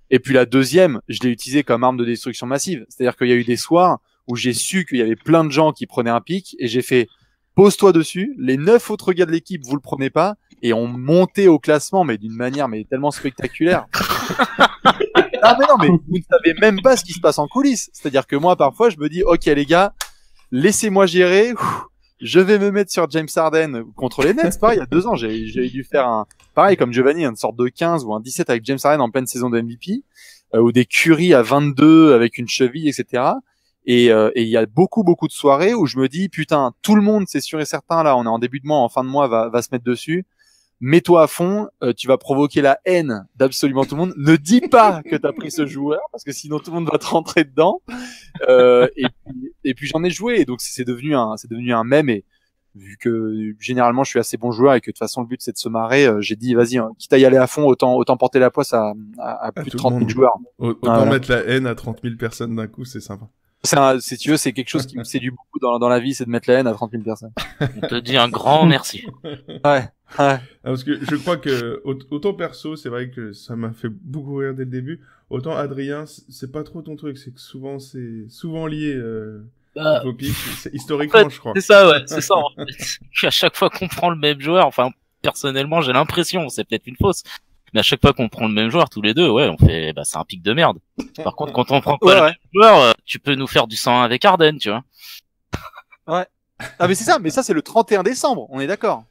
Et puis la deuxième, je l'ai utilisée comme arme de destruction massive, c'est-à-dire qu'il y a eu des soirs où j'ai su qu'il y avait plein de gens qui prenaient un pic et j'ai fait pose-toi dessus, les 9 autres gars de l'équipe vous le prenez pas et on montait au classement mais d'une manière mais tellement spectaculaire. Ah mais non, mais vous ne savez même pas ce qui se passe en coulisses. C'est-à-dire que moi, parfois, je me dis, ok les gars, laissez-moi gérer. Je vais me mettre sur James Harden contre les Nets. Pareil, il y a 2 ans, j'ai dû faire pareil comme Giovanni, une sorte de 15 ou un 17 avec James Harden en pleine saison de MVP, ou des Curry à 22 avec une cheville, etc. Et il y a beaucoup de soirées où je me dis, putain, tout le monde, c'est sûr et certain, là, on est en début de mois, en fin de mois, va se mettre dessus. Mets-toi à fond, tu vas provoquer la haine d'absolument tout le monde. Ne dis pas que t'as pris ce joueur, parce que sinon tout le monde va te rentrer dedans. Et puis j'en ai joué, et donc c'est devenu un mème. Et vu que généralement je suis assez bon joueur et que de toute façon le but c'est de se marrer, j'ai dit vas-y, quitte à y aller à fond, autant porter la poisse à plus de 30 000 joueurs. Autant mettre la haine à 30 000 personnes d'un coup, c'est sympa. Si tu veux, c'est quelque chose qui me séduit beaucoup dans la vie, c'est de mettre la haine à 30 000 personnes. On te dit un grand merci. Ouais. Parce que je crois que autant perso, c'est vrai que ça m'a fait beaucoup rire dès le début. Autant Adrien, c'est pas trop ton truc, c'est que c'est souvent lié au pic, c'est historiquement, en fait, je crois. C'est ça, ouais, c'est ça. En fait. À chaque fois qu'on prend le même joueur, enfin personnellement, j'ai l'impression, c'est peut-être une fausse, mais à chaque fois qu'on prend le même joueur tous les deux, ouais, on fait, c'est un pic de merde. Par contre, quand on prend pas le même joueur, tu peux nous faire du 101 avec Harden, tu vois. Ouais. Ah mais c'est ça, mais ça c'est le 31 décembre, on est d'accord.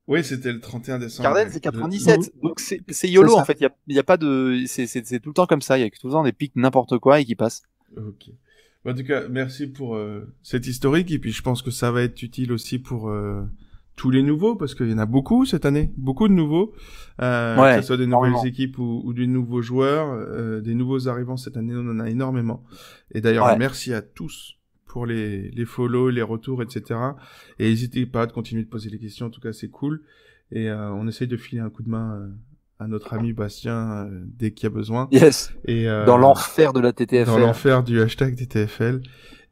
Oui, c'était le 31 décembre. Harden c'est 97, donc c'est YOLO en fait, il y a pas de, c'est tout le temps comme ça, il y a tout le temps des pics n'importe quoi et qui passent. Ok. En tout cas, merci pour cet historique et puis je pense que ça va être utile aussi pour tous les nouveaux parce qu'il y en a beaucoup cette année, beaucoup de nouveaux, que ce soit des nouvelles équipes ou des nouveaux joueurs, des nouveaux arrivants cette année, on en a énormément. Et d'ailleurs, merci à tous pour les follow, les retours, etc. Et n'hésitez pas de continuer de poser les questions, en tout cas c'est cool. Et on essaye de filer un coup de main à notre ami Bastien dès qu'il y a besoin. Yes. Et dans l'enfer de la TTFL. Dans l'enfer du hashtag TTFL.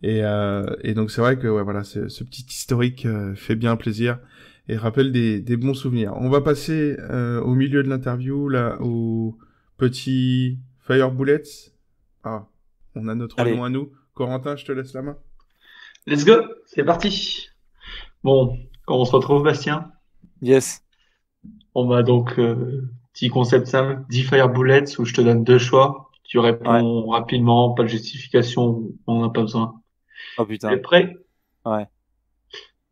Et donc c'est vrai que voilà, ce petit historique fait bien plaisir et rappelle des bons souvenirs. On va passer au milieu de l'interview là au petit Fire Bullets. Ah, on a notre nom à nous. Corentin, je te laisse la main. Let's go, c'est parti. Bon, on se retrouve Bastien. Yes. On va donc petit concept simple, 10 Fire Bullets où je te donne 2 choix. Tu réponds rapidement, pas de justification, on n'a pas besoin. Oh putain. T'es prêt? Ouais.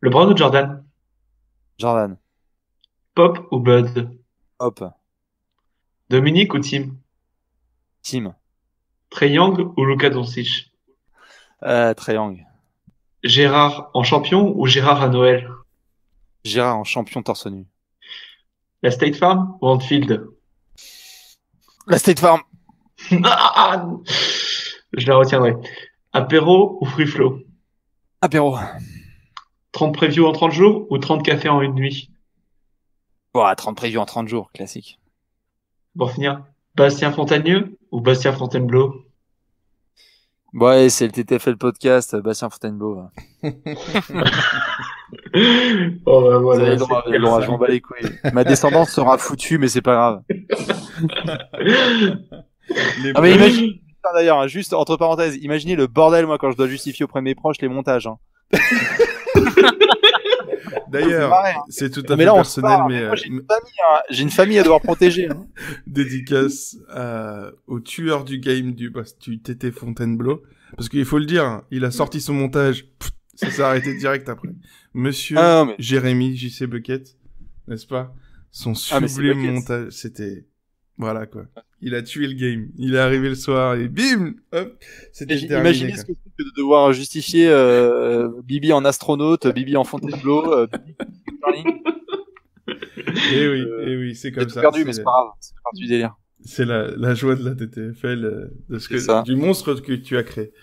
LeBron ou Jordan? Jordan. Pop ou Bud? Hop. Dominique ou Tim? Tim. Trae Young ou Luka Doncic? Trae Young. Gérard en champion ou Gérard à Noël? Gérard en champion torse nu. La State Farm ou Anfield? La State Farm. Je la retiendrai. Apéro ou free flow? Apéro. 30 previews en 30 jours ou 30 cafés en une nuit? 30 previews en 30 jours, classique. Pour finir, Bastien Fontagneux ou Bastien Fontainebleau? Ouais, c'est le TTFL podcast, Bastien Fontainebleau. Oh voilà. Je m'en bats les couilles. Ma descendance sera foutue, mais c'est pas grave. Mais imagine, d'ailleurs, juste entre parenthèses, imaginez le bordel, moi, quand je dois justifier auprès de mes proches les montages. Hein. D'ailleurs, c'est tout à fait personnel, mais moi, j'ai une famille à devoir protéger. Hein. Dédicace au tueur du game du TT Fontainebleau, parce qu'il faut le dire, hein, il a sorti son montage, ça s'est arrêté direct après. Monsieur Jérémy JC Bucket, n'est-ce pas? Son sublime montage, c'était voilà quoi. Il a tué le game. Il est arrivé le soir et bim, hop, c'était terminé. Imaginez ce que c'est que de devoir justifier Bibi en astronaute, Bibi en Fontainebleau, Bibi et oui, c'est comme ça. Perdu, mais c'est pas grave. C'est parti du délire. C'est la joie de la TTFL, du monstre que tu as créé.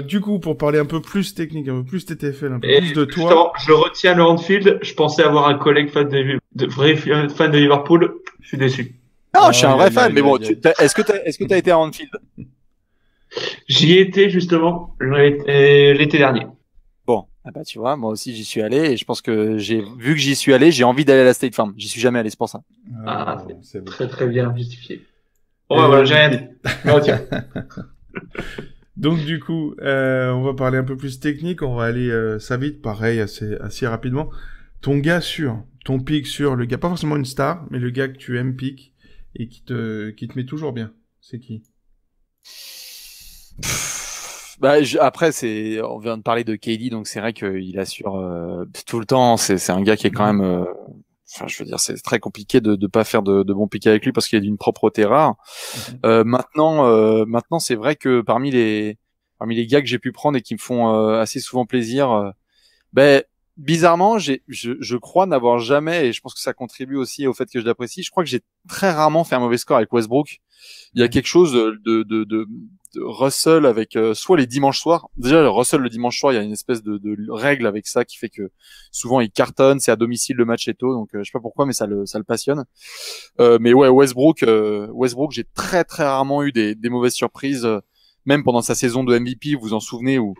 Du coup, pour parler un peu plus technique, un peu plus TTFL, un peu plus de toi. Je retiens le Anfield. Je pensais avoir un collègue fan de Liverpool. Je suis déçu. Non, je suis un vrai fan, mais bon, est-ce que t'as été à Anfield? J'y étais justement l'été dernier. Bon, ah bah tu vois, moi aussi j'y suis allé et je pense que vu que j'y suis allé, j'ai envie d'aller à la State Farm. J'y suis jamais allé, c'est pour ça. C'est très très bien justifié. Bon, voilà, j'ai rien dit. Mais tiens. Donc du coup, on va parler un peu plus technique, on va aller ça vite, pareil, assez rapidement. Ton gars sûr, ton pic sur le gars, pas forcément une star, mais le gars que tu aimes pic et qui te met toujours bien, c'est qui? Bah après on vient de parler de KD, donc c'est vrai qu'il assure tout le temps. C'est un gars qui est quand même, enfin je veux dire, c'est très compliqué de pas faire de bons pics avec lui parce qu'il est d'une propreté rare. Maintenant c'est vrai que parmi les gars que j'ai pu prendre et qui me font assez souvent plaisir, bizarrement je crois n'avoir jamais, et je pense que ça contribue aussi au fait que je l'apprécie, je crois que j'ai très rarement fait un mauvais score avec Westbrook. Il y a quelque chose de Russell avec soit les dimanches soirs. Déjà Russell le dimanche soir, il y a une espèce de règle avec ça qui fait que souvent il cartonne, c'est à domicile, le match est tôt, donc je sais pas pourquoi, mais ça le passionne. Mais ouais, Westbrook, j'ai très très rarement eu des mauvaises surprises, même pendant sa saison de MVP, vous vous en souvenez, où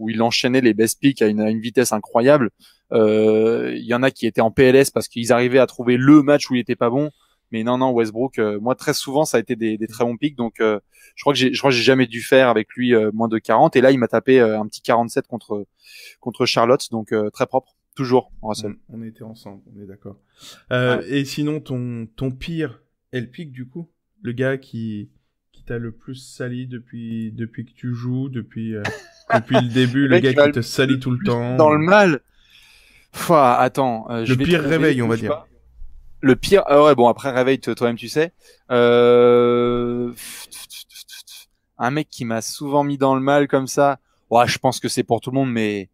il enchaînait les best picks à une vitesse incroyable. Il y en a qui étaient en PLS parce qu'ils arrivaient à trouver le match où il était pas bon. Mais non, Westbrook, moi très souvent ça a été des très bons pics, donc je crois que j'ai jamais dû faire avec lui moins de 40, et là il m'a tapé un petit 47 contre Charlotte, donc très propre, toujours. On était ensemble, on est d'accord. Ouais. Et sinon ton pire est le pic du coup, le gars qui t'a le plus sali depuis que tu joues, depuis le début, le gars qui te salit tout le temps. Dans le mal. Attends, le pire réveil, on va dire. Pas. Le pire, ouais, bon, après réveil, toi-même tu sais. Un mec qui m'a souvent mis dans le mal comme ça. Ouais, je pense que c'est pour tout le monde, mais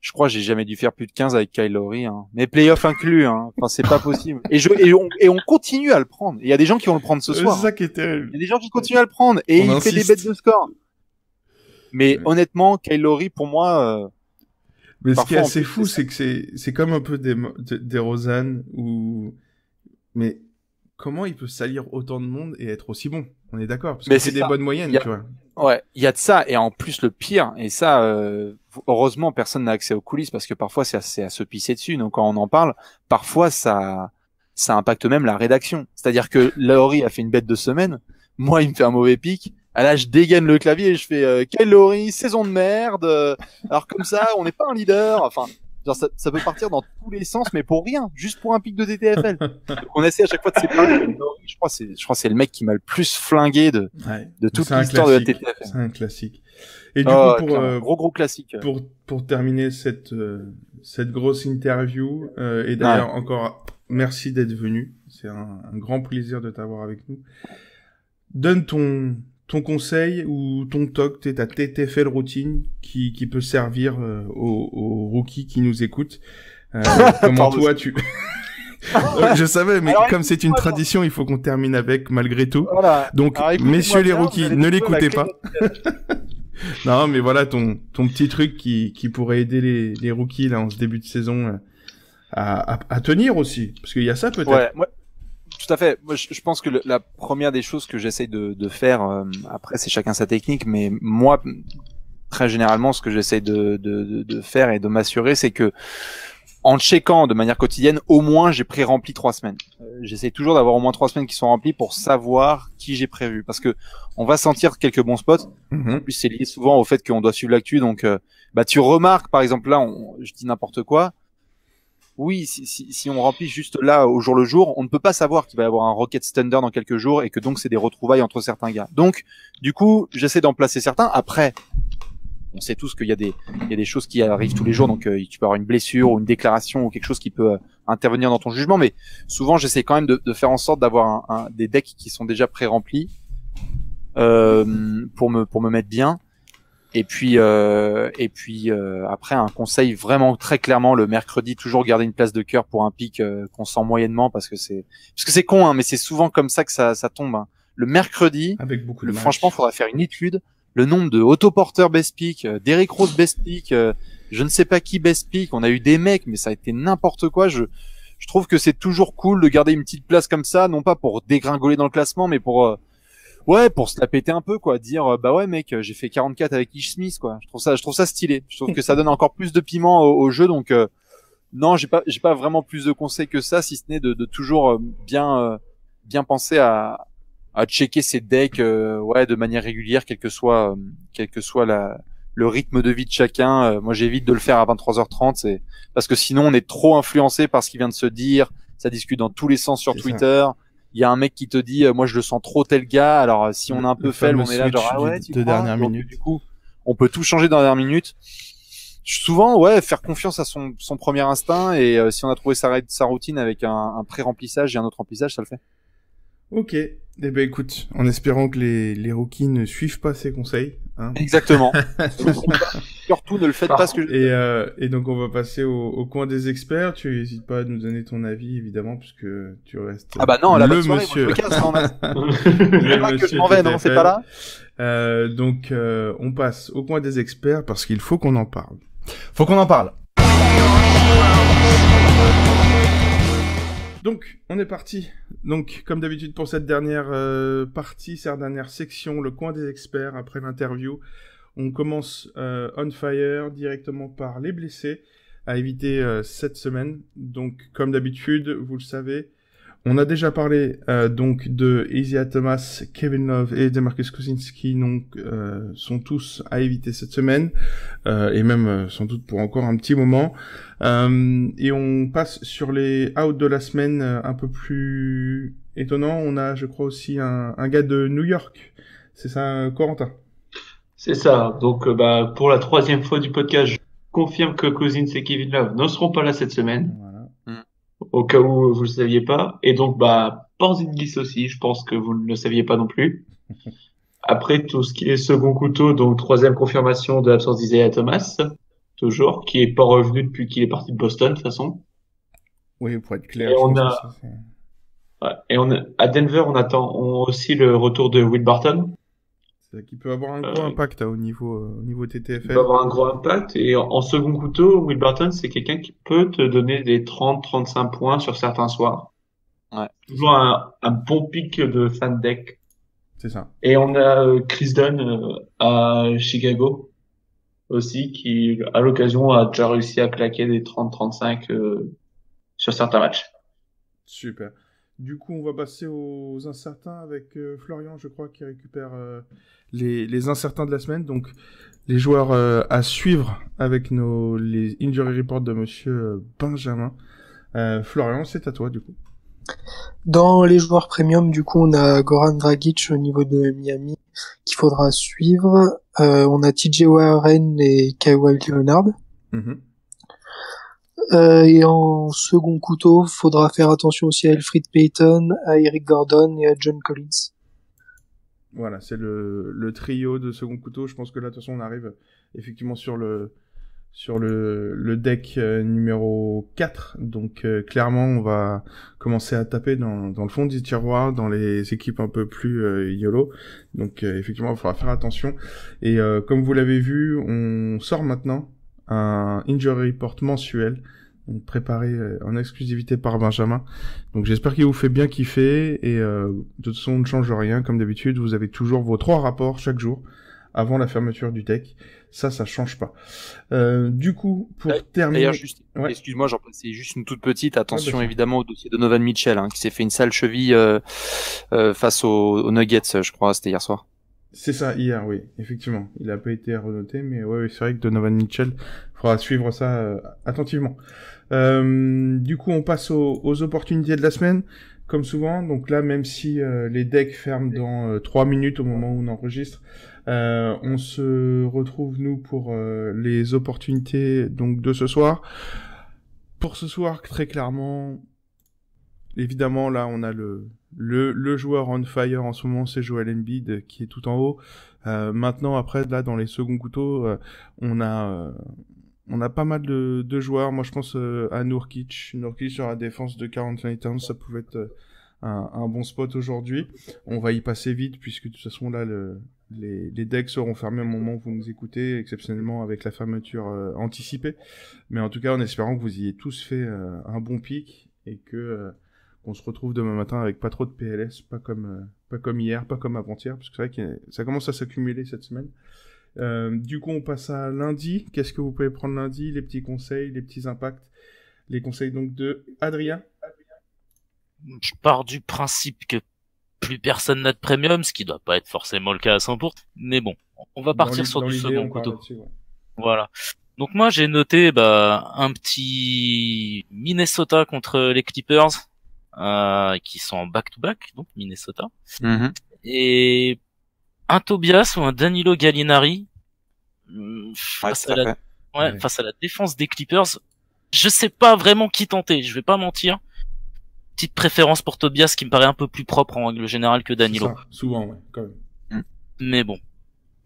je crois que j'ai jamais dû faire plus de 15 avec Kyle Lowry, hein. Mais playoff inclus, hein. Enfin, c'est pas possible. Et on continue à le prendre. Il y a des gens qui vont le prendre ce soir. C'est ça qui est terrible. Il y a des gens qui continuent à le prendre et il fait des bêtes de score. Mais honnêtement, Kyle Lowry, pour moi, mais ce qui est assez fou, c'est que c'est comme un peu des Rosanne ou, mais comment il peut salir autant de monde et être aussi bon? On est d'accord, parce que c'est des bonnes moyennes, tu vois. Ouais, il y a de ça, et en plus le pire, et ça, heureusement personne n'a accès aux coulisses parce que parfois c'est à se pisser dessus. Donc quand on en parle, parfois ça impacte même la rédaction. C'est-à-dire que Lowry a fait une bête de semaine, moi il me fait un mauvais pic. Là, je dégaine le clavier et je fais Kyle Lowry, saison de merde. Alors comme ça, on n'est pas un leader. Enfin, genre ça peut partir dans tous les sens, mais pour rien, juste pour un pic de TTFL. Donc, on essaie à chaque fois de séparer. Je crois que c'est le mec qui m'a le plus flingué de toute l'histoire de la TTFL. C'est un classique. Et du coup, gros classique. Pour terminer cette grosse interview, et d'ailleurs encore merci d'être venu. C'est un grand plaisir de t'avoir avec nous. Donne ton conseil ou ton toc, ta TTFL routine qui peut servir aux rookies qui nous écoutent. Comment toi tu... Je savais, mais alors, comme c'est une tradition, il faut qu'on termine avec malgré tout. Voilà. Donc, messieurs les rookies, ne l'écoutez pas. Non, mais voilà ton petit truc qui pourrait aider les rookies là en ce début de saison à tenir aussi, parce qu'il y a ça peut-être. Ouais, tout à fait. Moi, je pense que la première des choses que j'essaye de faire, après c'est chacun sa technique, mais moi, très généralement, ce que j'essaye de faire et de m'assurer, c'est que en checkant de manière quotidienne, au moins j'ai pré-rempli 3 semaines. J'essaye toujours d'avoir au moins 3 semaines qui sont remplies pour savoir qui j'ai prévu, parce que on va sentir quelques bons spots. En plus, c'est lié souvent au fait qu'on doit suivre l'actu, donc tu remarques, par exemple là, je dis n'importe quoi. Oui, si on remplit juste là au jour le jour, on ne peut pas savoir qu'il va y avoir un Rockets Thunder dans quelques jours et que donc c'est des retrouvailles entre certains gars. Donc, du coup, j'essaie d'en placer certains. Après, on sait tous qu'il y a des choses qui arrivent tous les jours, donc tu peux avoir une blessure ou une déclaration ou quelque chose qui peut intervenir dans ton jugement, mais souvent j'essaie quand même de faire en sorte d'avoir des decks qui sont déjà pré-remplis pour me mettre bien. Et puis après un conseil vraiment très clairement le mercredi, toujours garder une place de cœur pour un pic qu'on sent moyennement parce que c'est con, hein, mais c'est souvent comme ça que ça tombe, hein. Le mercredi, avec beaucoup de franchement, faudra faire une étude. Le nombre de autoporteurs best pick, Derrick Rose best pick, je ne sais pas qui best pick. On a eu des mecs, mais ça a été n'importe quoi. Je je trouve que c'est toujours cool de garder une petite place comme ça, non pas pour dégringoler dans le classement, mais pour pour se la péter un peu, quoi, dire bah ouais mec, j'ai fait 44 avec Ish Smith, quoi. Je trouve ça stylé. Je trouve que ça donne encore plus de piment au jeu, donc non, j'ai pas vraiment plus de conseils que ça, si ce n'est de toujours bien penser à checker ses decks de manière régulière, quel que soit le rythme de vie de chacun. Moi j'évite de le faire à 23h30, c'est parce que sinon on est trop influencé par ce qui vient de se dire, ça discute dans tous les sens sur Twitter. Il y a un mec qui te dit moi je le sens trop tel gars, alors si on a un peu faible, on est là genre ah ouais, de dernière minute. Du coup, on peut tout changer dans la dernière minute. Souvent, faire confiance à son premier instinct, et si on a trouvé sa routine avec un pré-remplissage et un autre remplissage, ça le fait. Ok. Eh ben écoute, en espérant que les rookies ne suivent pas ces conseils. Hein. Exactement. Surtout, ne le faites pas ce que et donc on va passer au coin des experts. Tu n'hésites pas à nous donner ton avis, évidemment, puisque tu restes. Ah bah non, la bonne soirée, monsieur. Moi, je me casse, le que je m'en vais, non, c'est pas là. Donc on passe au coin des experts parce qu'il faut qu'on en parle. Faut qu'on en parle. Donc, on est parti. Donc, comme d'habitude pour cette dernière partie, cette dernière section, le coin des experts, après l'interview, on commence on fire directement par les blessés à éviter cette semaine. Donc, comme d'habitude, vous le savez, on a déjà parlé donc de Isaiah Thomas, Kevin Love et DeMarcus Cousins qui sont tous à éviter cette semaine et même sans doute pour encore un petit moment. Et on passe sur les outs de la semaine un peu plus étonnant. On a, je crois, aussi un gars de New York. C'est ça, Corentin? C'est ça. Donc, pour la 3e fois du podcast, je confirme que Cousins et Kevin Love ne seront pas là cette semaine. Voilà. Au cas où vous le saviez pas. Et donc, Porzingis aussi, je pense que vous ne le saviez pas non plus. Après, tout ce qui est second couteau, donc 3e confirmation de l'absence d'Isaiah Thomas, toujours, qui est pas revenu depuis qu'il est parti de Boston, de toute façon. Oui, pour être clair. Et à Denver, on attend aussi le retour de Will Barton. Qui peut avoir un gros impact au niveau TTFL. Il peut avoir un gros impact. Et en second couteau, Will Barton, c'est quelqu'un qui peut te donner des 30-35 points sur certains soirs. Ouais. Toujours un bon pic de fan deck. C'est ça. Et on a Chris Dunn à Chicago aussi, qui à l'occasion a déjà réussi à claquer des 30-35 sur certains matchs. Super. Du coup, on va passer aux incertains avec Florian, je crois, qui récupère les incertains de la semaine. Donc, les joueurs à suivre avec les injury reports de monsieur Benjamin. Florian, c'est à toi, du coup. Dans les joueurs premium, du coup, on a Goran Dragic au niveau de Miami qu'il faudra suivre. On a TJ Warren et Kawhi Leonard. Mm-hmm. Et en second couteau, faudra faire attention aussi à Elfrid Payton, à Eric Gordon et à John Collins. Voilà, c'est le trio de second couteau. Je pense que là, de toute façon, on arrive effectivement sur le deck numéro 4. Donc, clairement, on va commencer à taper dans le fond du tiroir, dans les équipes un peu plus YOLO. Donc, effectivement, il faudra faire attention. Et comme vous l'avez vu, on sort maintenant un injury report mensuel, donc préparé en exclusivité par Benjamin. Donc j'espère qu'il vous fait bien kiffer, et de toute façon on ne change rien, comme d'habitude, vous avez toujours vos 3 rapports chaque jour avant la fermeture du tech, ça change pas. Du coup, pour terminer... D'ailleurs, juste, excuse-moi, j'en passais juste une toute petite, attention évidemment au dossier de Donovan Mitchell, qui s'est fait une sale cheville face aux Nuggets, je crois, c'était hier soir. C'est ça, hier, oui, effectivement. Il a pas été renoté, mais ouais, c'est vrai que Donovan Mitchell, faudra suivre ça attentivement. Du coup, on passe aux opportunités de la semaine, comme souvent. Donc là, même si les decks ferment dans 3 minutes au moment où on enregistre, on se retrouve, nous, pour les opportunités donc de ce soir. Pour ce soir, très clairement, évidemment, là, on a le joueur on fire en ce moment, c'est Joel Embiid qui est tout en haut. Maintenant, après, là, dans les seconds couteaux, on a pas mal de joueurs. Moi, je pense à Nurkic sur la défense de Karl Anthony Towns, ça pouvait être un bon spot aujourd'hui. On va y passer vite, puisque de toute façon, là, les decks seront fermés au moment où vous nous écoutez, exceptionnellement avec la fermeture anticipée. Mais en tout cas, en espérant que vous ayez tous fait un bon pic. et que qu'on se retrouve demain matin avec pas trop de PLS, pas comme hier, pas comme avant-hier, parce que c'est vrai que ça commence à s'accumuler cette semaine. Du coup, on passe à lundi. Qu'est-ce que vous pouvez prendre lundi? Les petits conseils, les petits impacts, les conseils donc de Adrien. Je pars du principe que plus personne n'a de premium, ce qui doit pas être forcément le cas à 100%. Mais bon, on va partir sur du second couteau. Ouais. Voilà. Donc moi, j'ai noté un petit Minnesota contre les Clippers, qui sont en back-to-back, donc Minnesota. Et un Tobias ou un Danilo Gallinari face à la défense des Clippers. Je sais pas vraiment qui tenter, je vais pas mentir. Petite préférence pour Tobias qui me paraît un peu plus propre en règle générale que Danilo. Ça, souvent, ouais, quand même. Mais bon.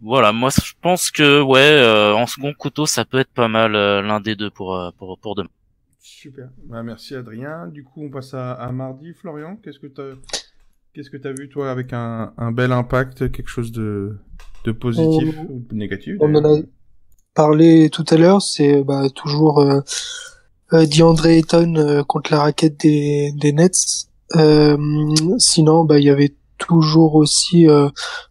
Voilà, moi je pense que en second couteau ça peut être pas mal l'un des deux pour demain. Super. Merci Adrien. Du coup, on passe à mardi. Florian, qu'est-ce que t'as vu toi avec un bel impact, quelque chose de positif ou de négatif? On en a parlé tout à l'heure, c'est toujours DeAndre Ayton contre la raquette des Nets. Sinon, il y avait toujours aussi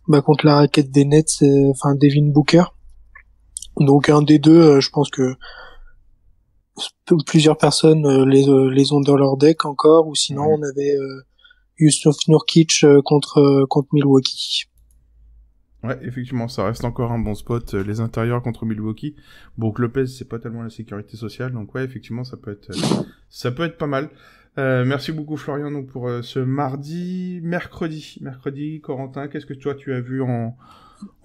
contre la raquette des Nets, Devin Booker. Donc un des deux, je pense que plusieurs personnes les ont dans leur deck encore, ou sinon on avait Jusuf Nurkic contre Milwaukee. Ouais, effectivement, ça reste encore un bon spot, les intérieurs contre Milwaukee. Bon, Lopez, c'est pas tellement la sécurité sociale, donc ouais, effectivement, ça peut être pas mal. Merci beaucoup Florian donc pour ce mercredi, Corentin, qu'est-ce que toi tu as vu en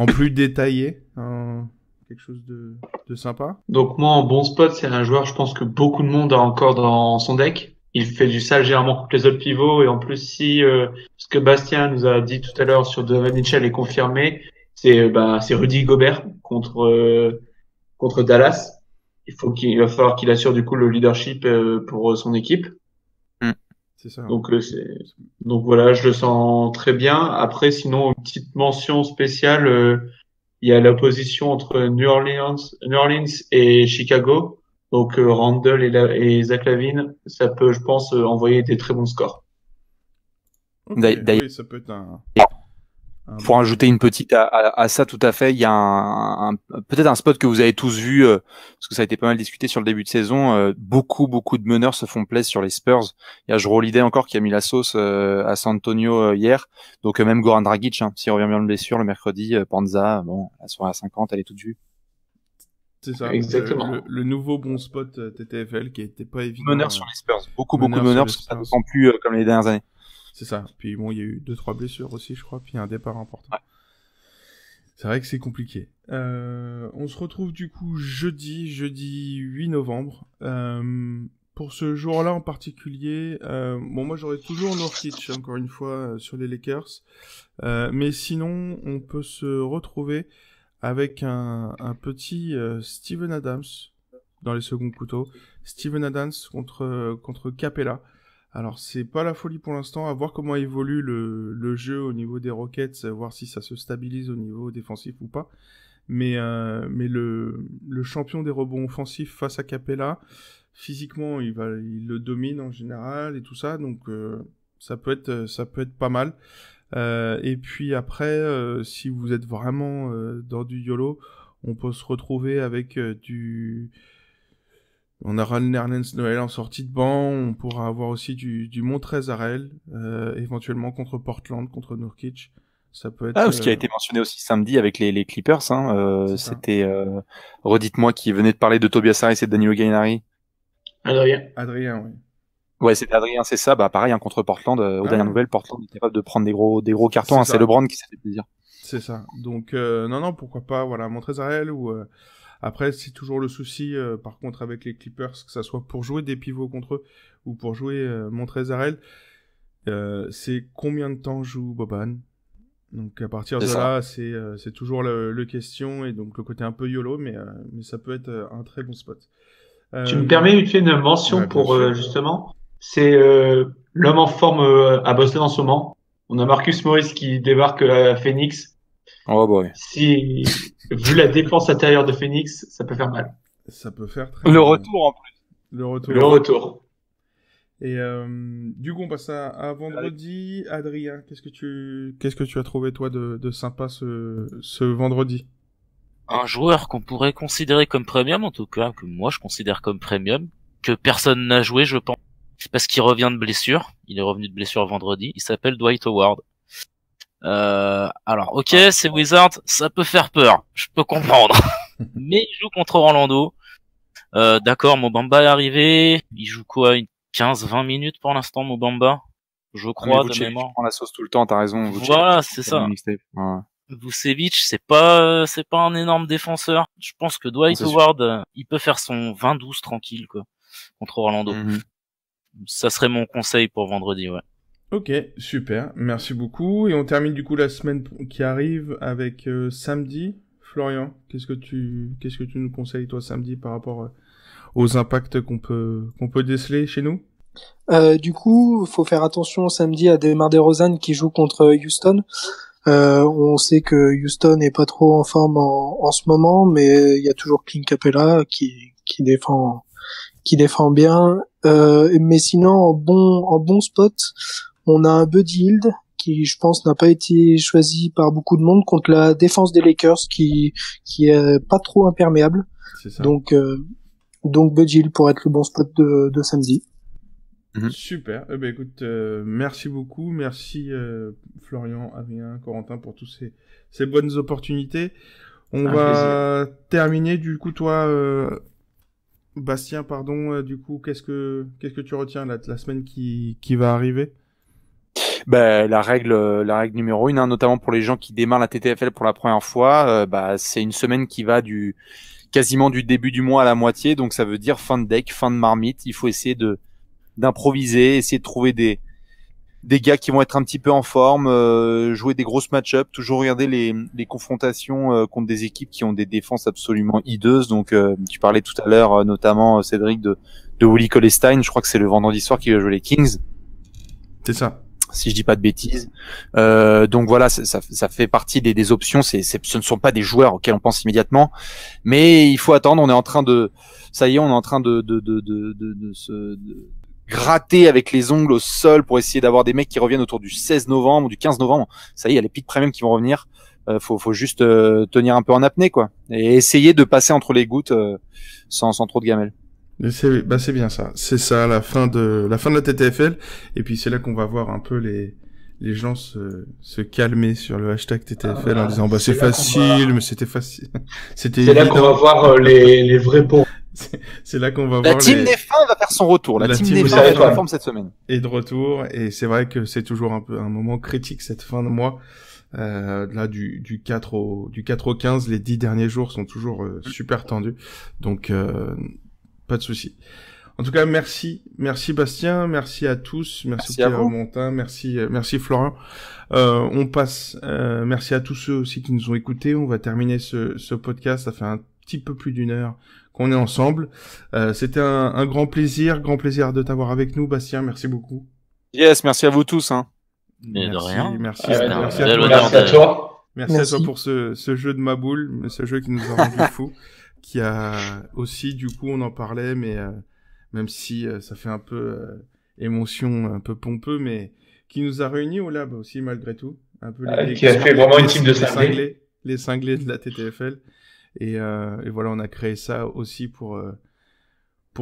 plus détaillé, quelque chose de sympa? Donc moi en bon spot, c'est un joueur je pense que beaucoup de monde a encore dans son deck. Il fait du sale généralement contre les autres pivots et en plus si ce que Bastien nous a dit tout à l'heure sur Donovan Mitchell est confirmé, c'est Rudy Gobert contre Dallas. Il va falloir qu'il assure du coup le leadership pour son équipe. C'est ça. Donc voilà, je le sens très bien. Après, sinon, une petite mention spéciale, il y a l'opposition entre New Orleans et Chicago. Donc Randle et Zach LaVine, ça peut, je pense, envoyer des très bons scores. Okay, oui, ça peut être pour ajouter une petite à ça, tout à fait, il y a peut-être un spot que vous avez tous vu, parce que ça a été pas mal discuté sur le début de saison. Beaucoup de meneurs se font plaisir sur les Spurs. Il y a Jrue Holiday encore qui a mis la sauce à San Antonio hier. Donc même Goran Dragic, s'il revient bien de blessure le mercredi, Panza, la soirée à 50, elle est toute vue. C'est ça. Exactement. Le nouveau bon spot TTFL qui était pas évident. Meneurs sur les Spurs. Beaucoup de meneurs parce que ça ne sent plus comme les dernières années. C'est ça. Puis bon, il y a eu 2-3 blessures aussi, je crois, puis un départ important. Ouais. C'est vrai que c'est compliqué. On se retrouve du coup jeudi 8 novembre. Pour ce jour-là en particulier, moi j'aurais toujours Nurkic encore une fois sur les Lakers. Mais sinon, on peut se retrouver avec un petit Steven Adams dans les seconds couteaux. Steven Adams contre Capella. Alors c'est pas la folie pour l'instant, à voir comment évolue le jeu au niveau des Rockets, voir si ça se stabilise au niveau défensif ou pas. Mais le champion des rebonds offensifs face à Capella, physiquement il le domine en général et tout ça, donc ça peut être pas mal. Et puis après, si vous êtes vraiment dans du YOLO, on peut se retrouver avec on aura le Nerlens Noël en sortie de banc, on pourra avoir aussi du Montrezl, éventuellement contre Portland, contre Nurkic. Ça peut être. Ce qui a été mentionné aussi samedi avec les Clippers, c'était, redites-moi qui venait de parler de Tobias Harris et de Danilo Gallinari. Adrien, oui. Ouais, c'était Adrien, c'est ça. Pareil, contre Portland, aux dernières nouvelles, Portland est capable de prendre des gros cartons. C'est LeBron qui s'est fait plaisir. C'est ça. Donc, non, pourquoi pas, voilà, Montrezl ou. Après, c'est toujours le souci, par contre, avec les Clippers, que ça soit pour jouer des pivots contre eux ou pour jouer Montrezl, c'est combien de temps joue Boban. Donc à partir de là, c'est toujours le question, et donc le côté un peu YOLO, mais ça peut être un très bon spot. Tu me permets vite fait une mention pour justement, c'est l'homme en forme à Boston en ce moment. On a Marcus Morris qui débarque à Phoenix. Oh boy. Si vu la défense intérieure de Phoenix, ça peut faire mal. Ça peut faire très le retour en plus. Le retour. Et du coup, on passe à vendredi. Adrien, qu'est-ce que tu as trouvé toi de sympa ce vendredi? Un joueur qu'on pourrait considérer comme premium, en tout cas que moi je considère comme premium, que personne n'a joué, je pense, parce qu'il revient de blessure. Il est revenu de blessure vendredi. Il s'appelle Dwight Howard. Alors, ok, c'est Wizards, ça peut faire peur, je peux comprendre. Mais il joue contre Orlando. D'accord, Mobamba est arrivé. Il joue quoi, 15-20 minutes pour l'instant, Mobamba, je crois, de mémoire. Prend la sauce tout le temps, t'as raison. Voilà, c'est ça. Ouais. Vucevic, c'est pas un énorme défenseur. Je pense que Dwight Howard, il peut faire son 20-12 tranquille, quoi, contre Orlando. Ça serait mon conseil pour vendredi, ouais. Ok, super, merci beaucoup. Et on termine du coup la semaine qui arrive avec samedi. Florian, qu'est-ce que tu nous conseilles toi samedi par rapport aux impacts qu'on peut déceler chez nous? Du coup, faut faire attention samedi à DeMar DeRozan qui joue contre Houston. On sait que Houston est pas trop en forme en ce moment, mais il y a toujours Clint Capella qui défend bien. Mais sinon, en bon spot, on a un Buddy Hield qui, je pense, n'a pas été choisi par beaucoup de monde contre la défense des Lakers qui est pas trop imperméable. C'est ça. Donc Buddy Hield pour être le bon spot de samedi. Super. Écoute, merci beaucoup. Merci Florian, Adrien, Corentin pour tous ces bonnes opportunités. On va terminer du coup toi Bastien, pardon, du coup, qu'est-ce que tu retiens là, de la semaine qui va arriver? La règle numéro 1, notamment pour les gens qui démarrent la TTFL pour la première fois, c'est une semaine qui va quasiment du début du mois à la moitié, donc ça veut dire fin de deck, fin de marmite. Il faut essayer d'improviser, essayer de trouver des gars qui vont être un petit peu en forme, jouer des grosses match-up, toujours regarder les confrontations contre des équipes qui ont des défenses absolument hideuses. Donc tu parlais tout à l'heure notamment Cédric de Willie Cauley-Stein, je crois que c'est le vendredi soir qui va jouer les Kings. C'est ça. Si je dis pas de bêtises. Donc voilà, ça fait partie des options. Ce ne sont pas des joueurs auxquels on pense immédiatement, mais il faut attendre. On est en train de se gratter avec les ongles au sol pour essayer d'avoir des mecs qui reviennent autour du 16 novembre, du 15 novembre. Ça y est, il y a les pics premium qui vont revenir. Faut juste tenir un peu en apnée, quoi, et essayer de passer entre les gouttes sans trop de gamelles. C'est bien ça. C'est ça, la fin de la TTFL. Et puis c'est là qu'on va voir un peu les gens se calmer sur le hashtag TTFL en disant c'est facile, mais c'était facile. C'est là qu'on va voir les vrais bons. C'est là qu'on va voir. La team des fins va faire son retour. La team des fins va être en forme cette semaine. Et de retour. Et c'est vrai que c'est toujours un peu un moment critique cette fin de mois. Là du 4 au 15, les 10 derniers jours sont toujours super tendus. Donc pas de souci. En tout cas, merci Bastien, merci à tous, merci à vous. Montin, merci Florent. On passe, merci à tous ceux aussi qui nous ont écoutés. On va terminer ce podcast. Ça fait un petit peu plus d'1 heure qu'on est ensemble. C'était un grand plaisir de t'avoir avec nous, Bastien. Merci beaucoup. Yes, merci à vous tous. Mais de rien. Merci à toi. Merci à toi pour ce jeu de ma boule, ce jeu qui nous a rendu fou, qui a aussi, du coup, on en parlait, mais même si ça fait un peu émotion, un peu pompeux, mais qui nous a réunis au lab aussi, malgré tout. Un peu qui a fait vraiment une team de cinglés. Les cinglés de la TTFL. Et voilà, on a créé ça aussi pour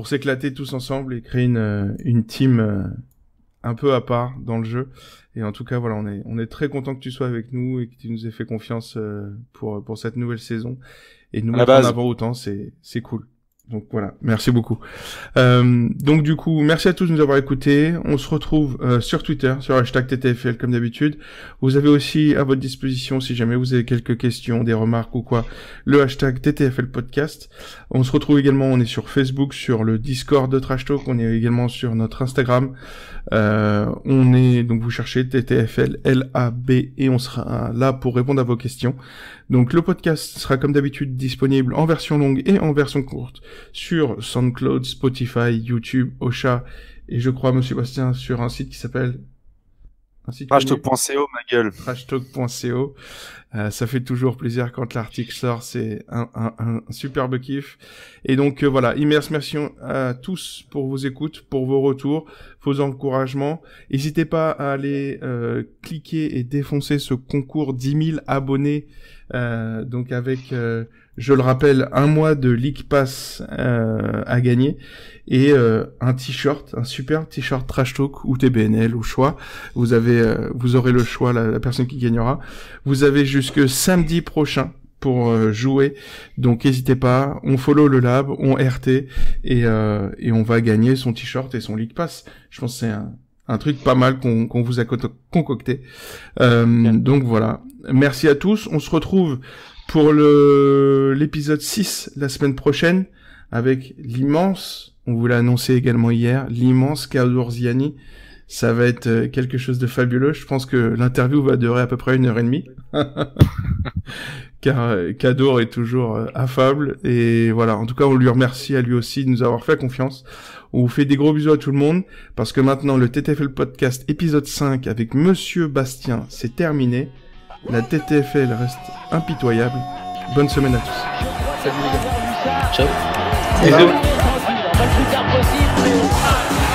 s'éclater tous ensemble et créer une team un peu à part dans le jeu. Et en tout cas, voilà, on est très content que tu sois avec nous et que tu nous aies fait confiance pour cette nouvelle saison. Et nous mettre en avant autant, c'est cool. Donc voilà, merci beaucoup. Donc du coup, merci à tous de nous avoir écoutés. On se retrouve sur Twitter, sur hashtag TTFL comme d'habitude. Vous avez aussi à votre disposition, si jamais vous avez quelques questions, des remarques ou quoi, le hashtag TTFL Podcast. On se retrouve également, on est sur Facebook, sur le Discord de Trash Talk, on est également sur notre Instagram. Donc vous cherchez TTFL LAB et on sera là pour répondre à vos questions. Donc le podcast sera comme d'habitude disponible en version longue et en version courte sur SoundCloud, Spotify, YouTube, Ocha et je crois, Monsieur Bastien, sur un site qui s'appelle Un site Trashtalk.co, ma gueule. Trashtalk.co. Ça fait toujours plaisir quand l'article sort, c'est un superbe kiff. Et donc voilà, immense merci à tous pour vos écoutes, pour vos retours, vos encouragements. N'hésitez pas à aller cliquer et défoncer ce concours 10 000 abonnés, donc avec, je le rappelle, 1 mois de League Pass à gagner et un t-shirt, un super t-shirt Trash Talk ou TBNL au choix. Vous aurez le choix, la personne qui gagnera. Vous avez jusque samedi prochain pour jouer, donc n'hésitez pas, on follow le lab, on RT et on va gagner son t-shirt et son League Pass. Je pense que c'est un truc pas mal qu'on vous a concocté. Donc voilà, merci à tous, on se retrouve pour l'épisode 6 la semaine prochaine avec l'immense, on vous l'a annoncé également hier, l'immense Kaddour Ziani. Ça va être quelque chose de fabuleux. Je pense que l'interview va durer à peu près 1h30. Car Kaddour est toujours affable. Et voilà, en tout cas, on lui remercie à lui aussi de nous avoir fait confiance. On vous fait des gros bisous à tout le monde. Parce que maintenant, le TTFL Podcast épisode 5 avec Monsieur Bastien, c'est terminé. La TTFL reste impitoyable. Bonne semaine à tous. Salut les gars. Ciao. Bisous. On va le plus tard possible.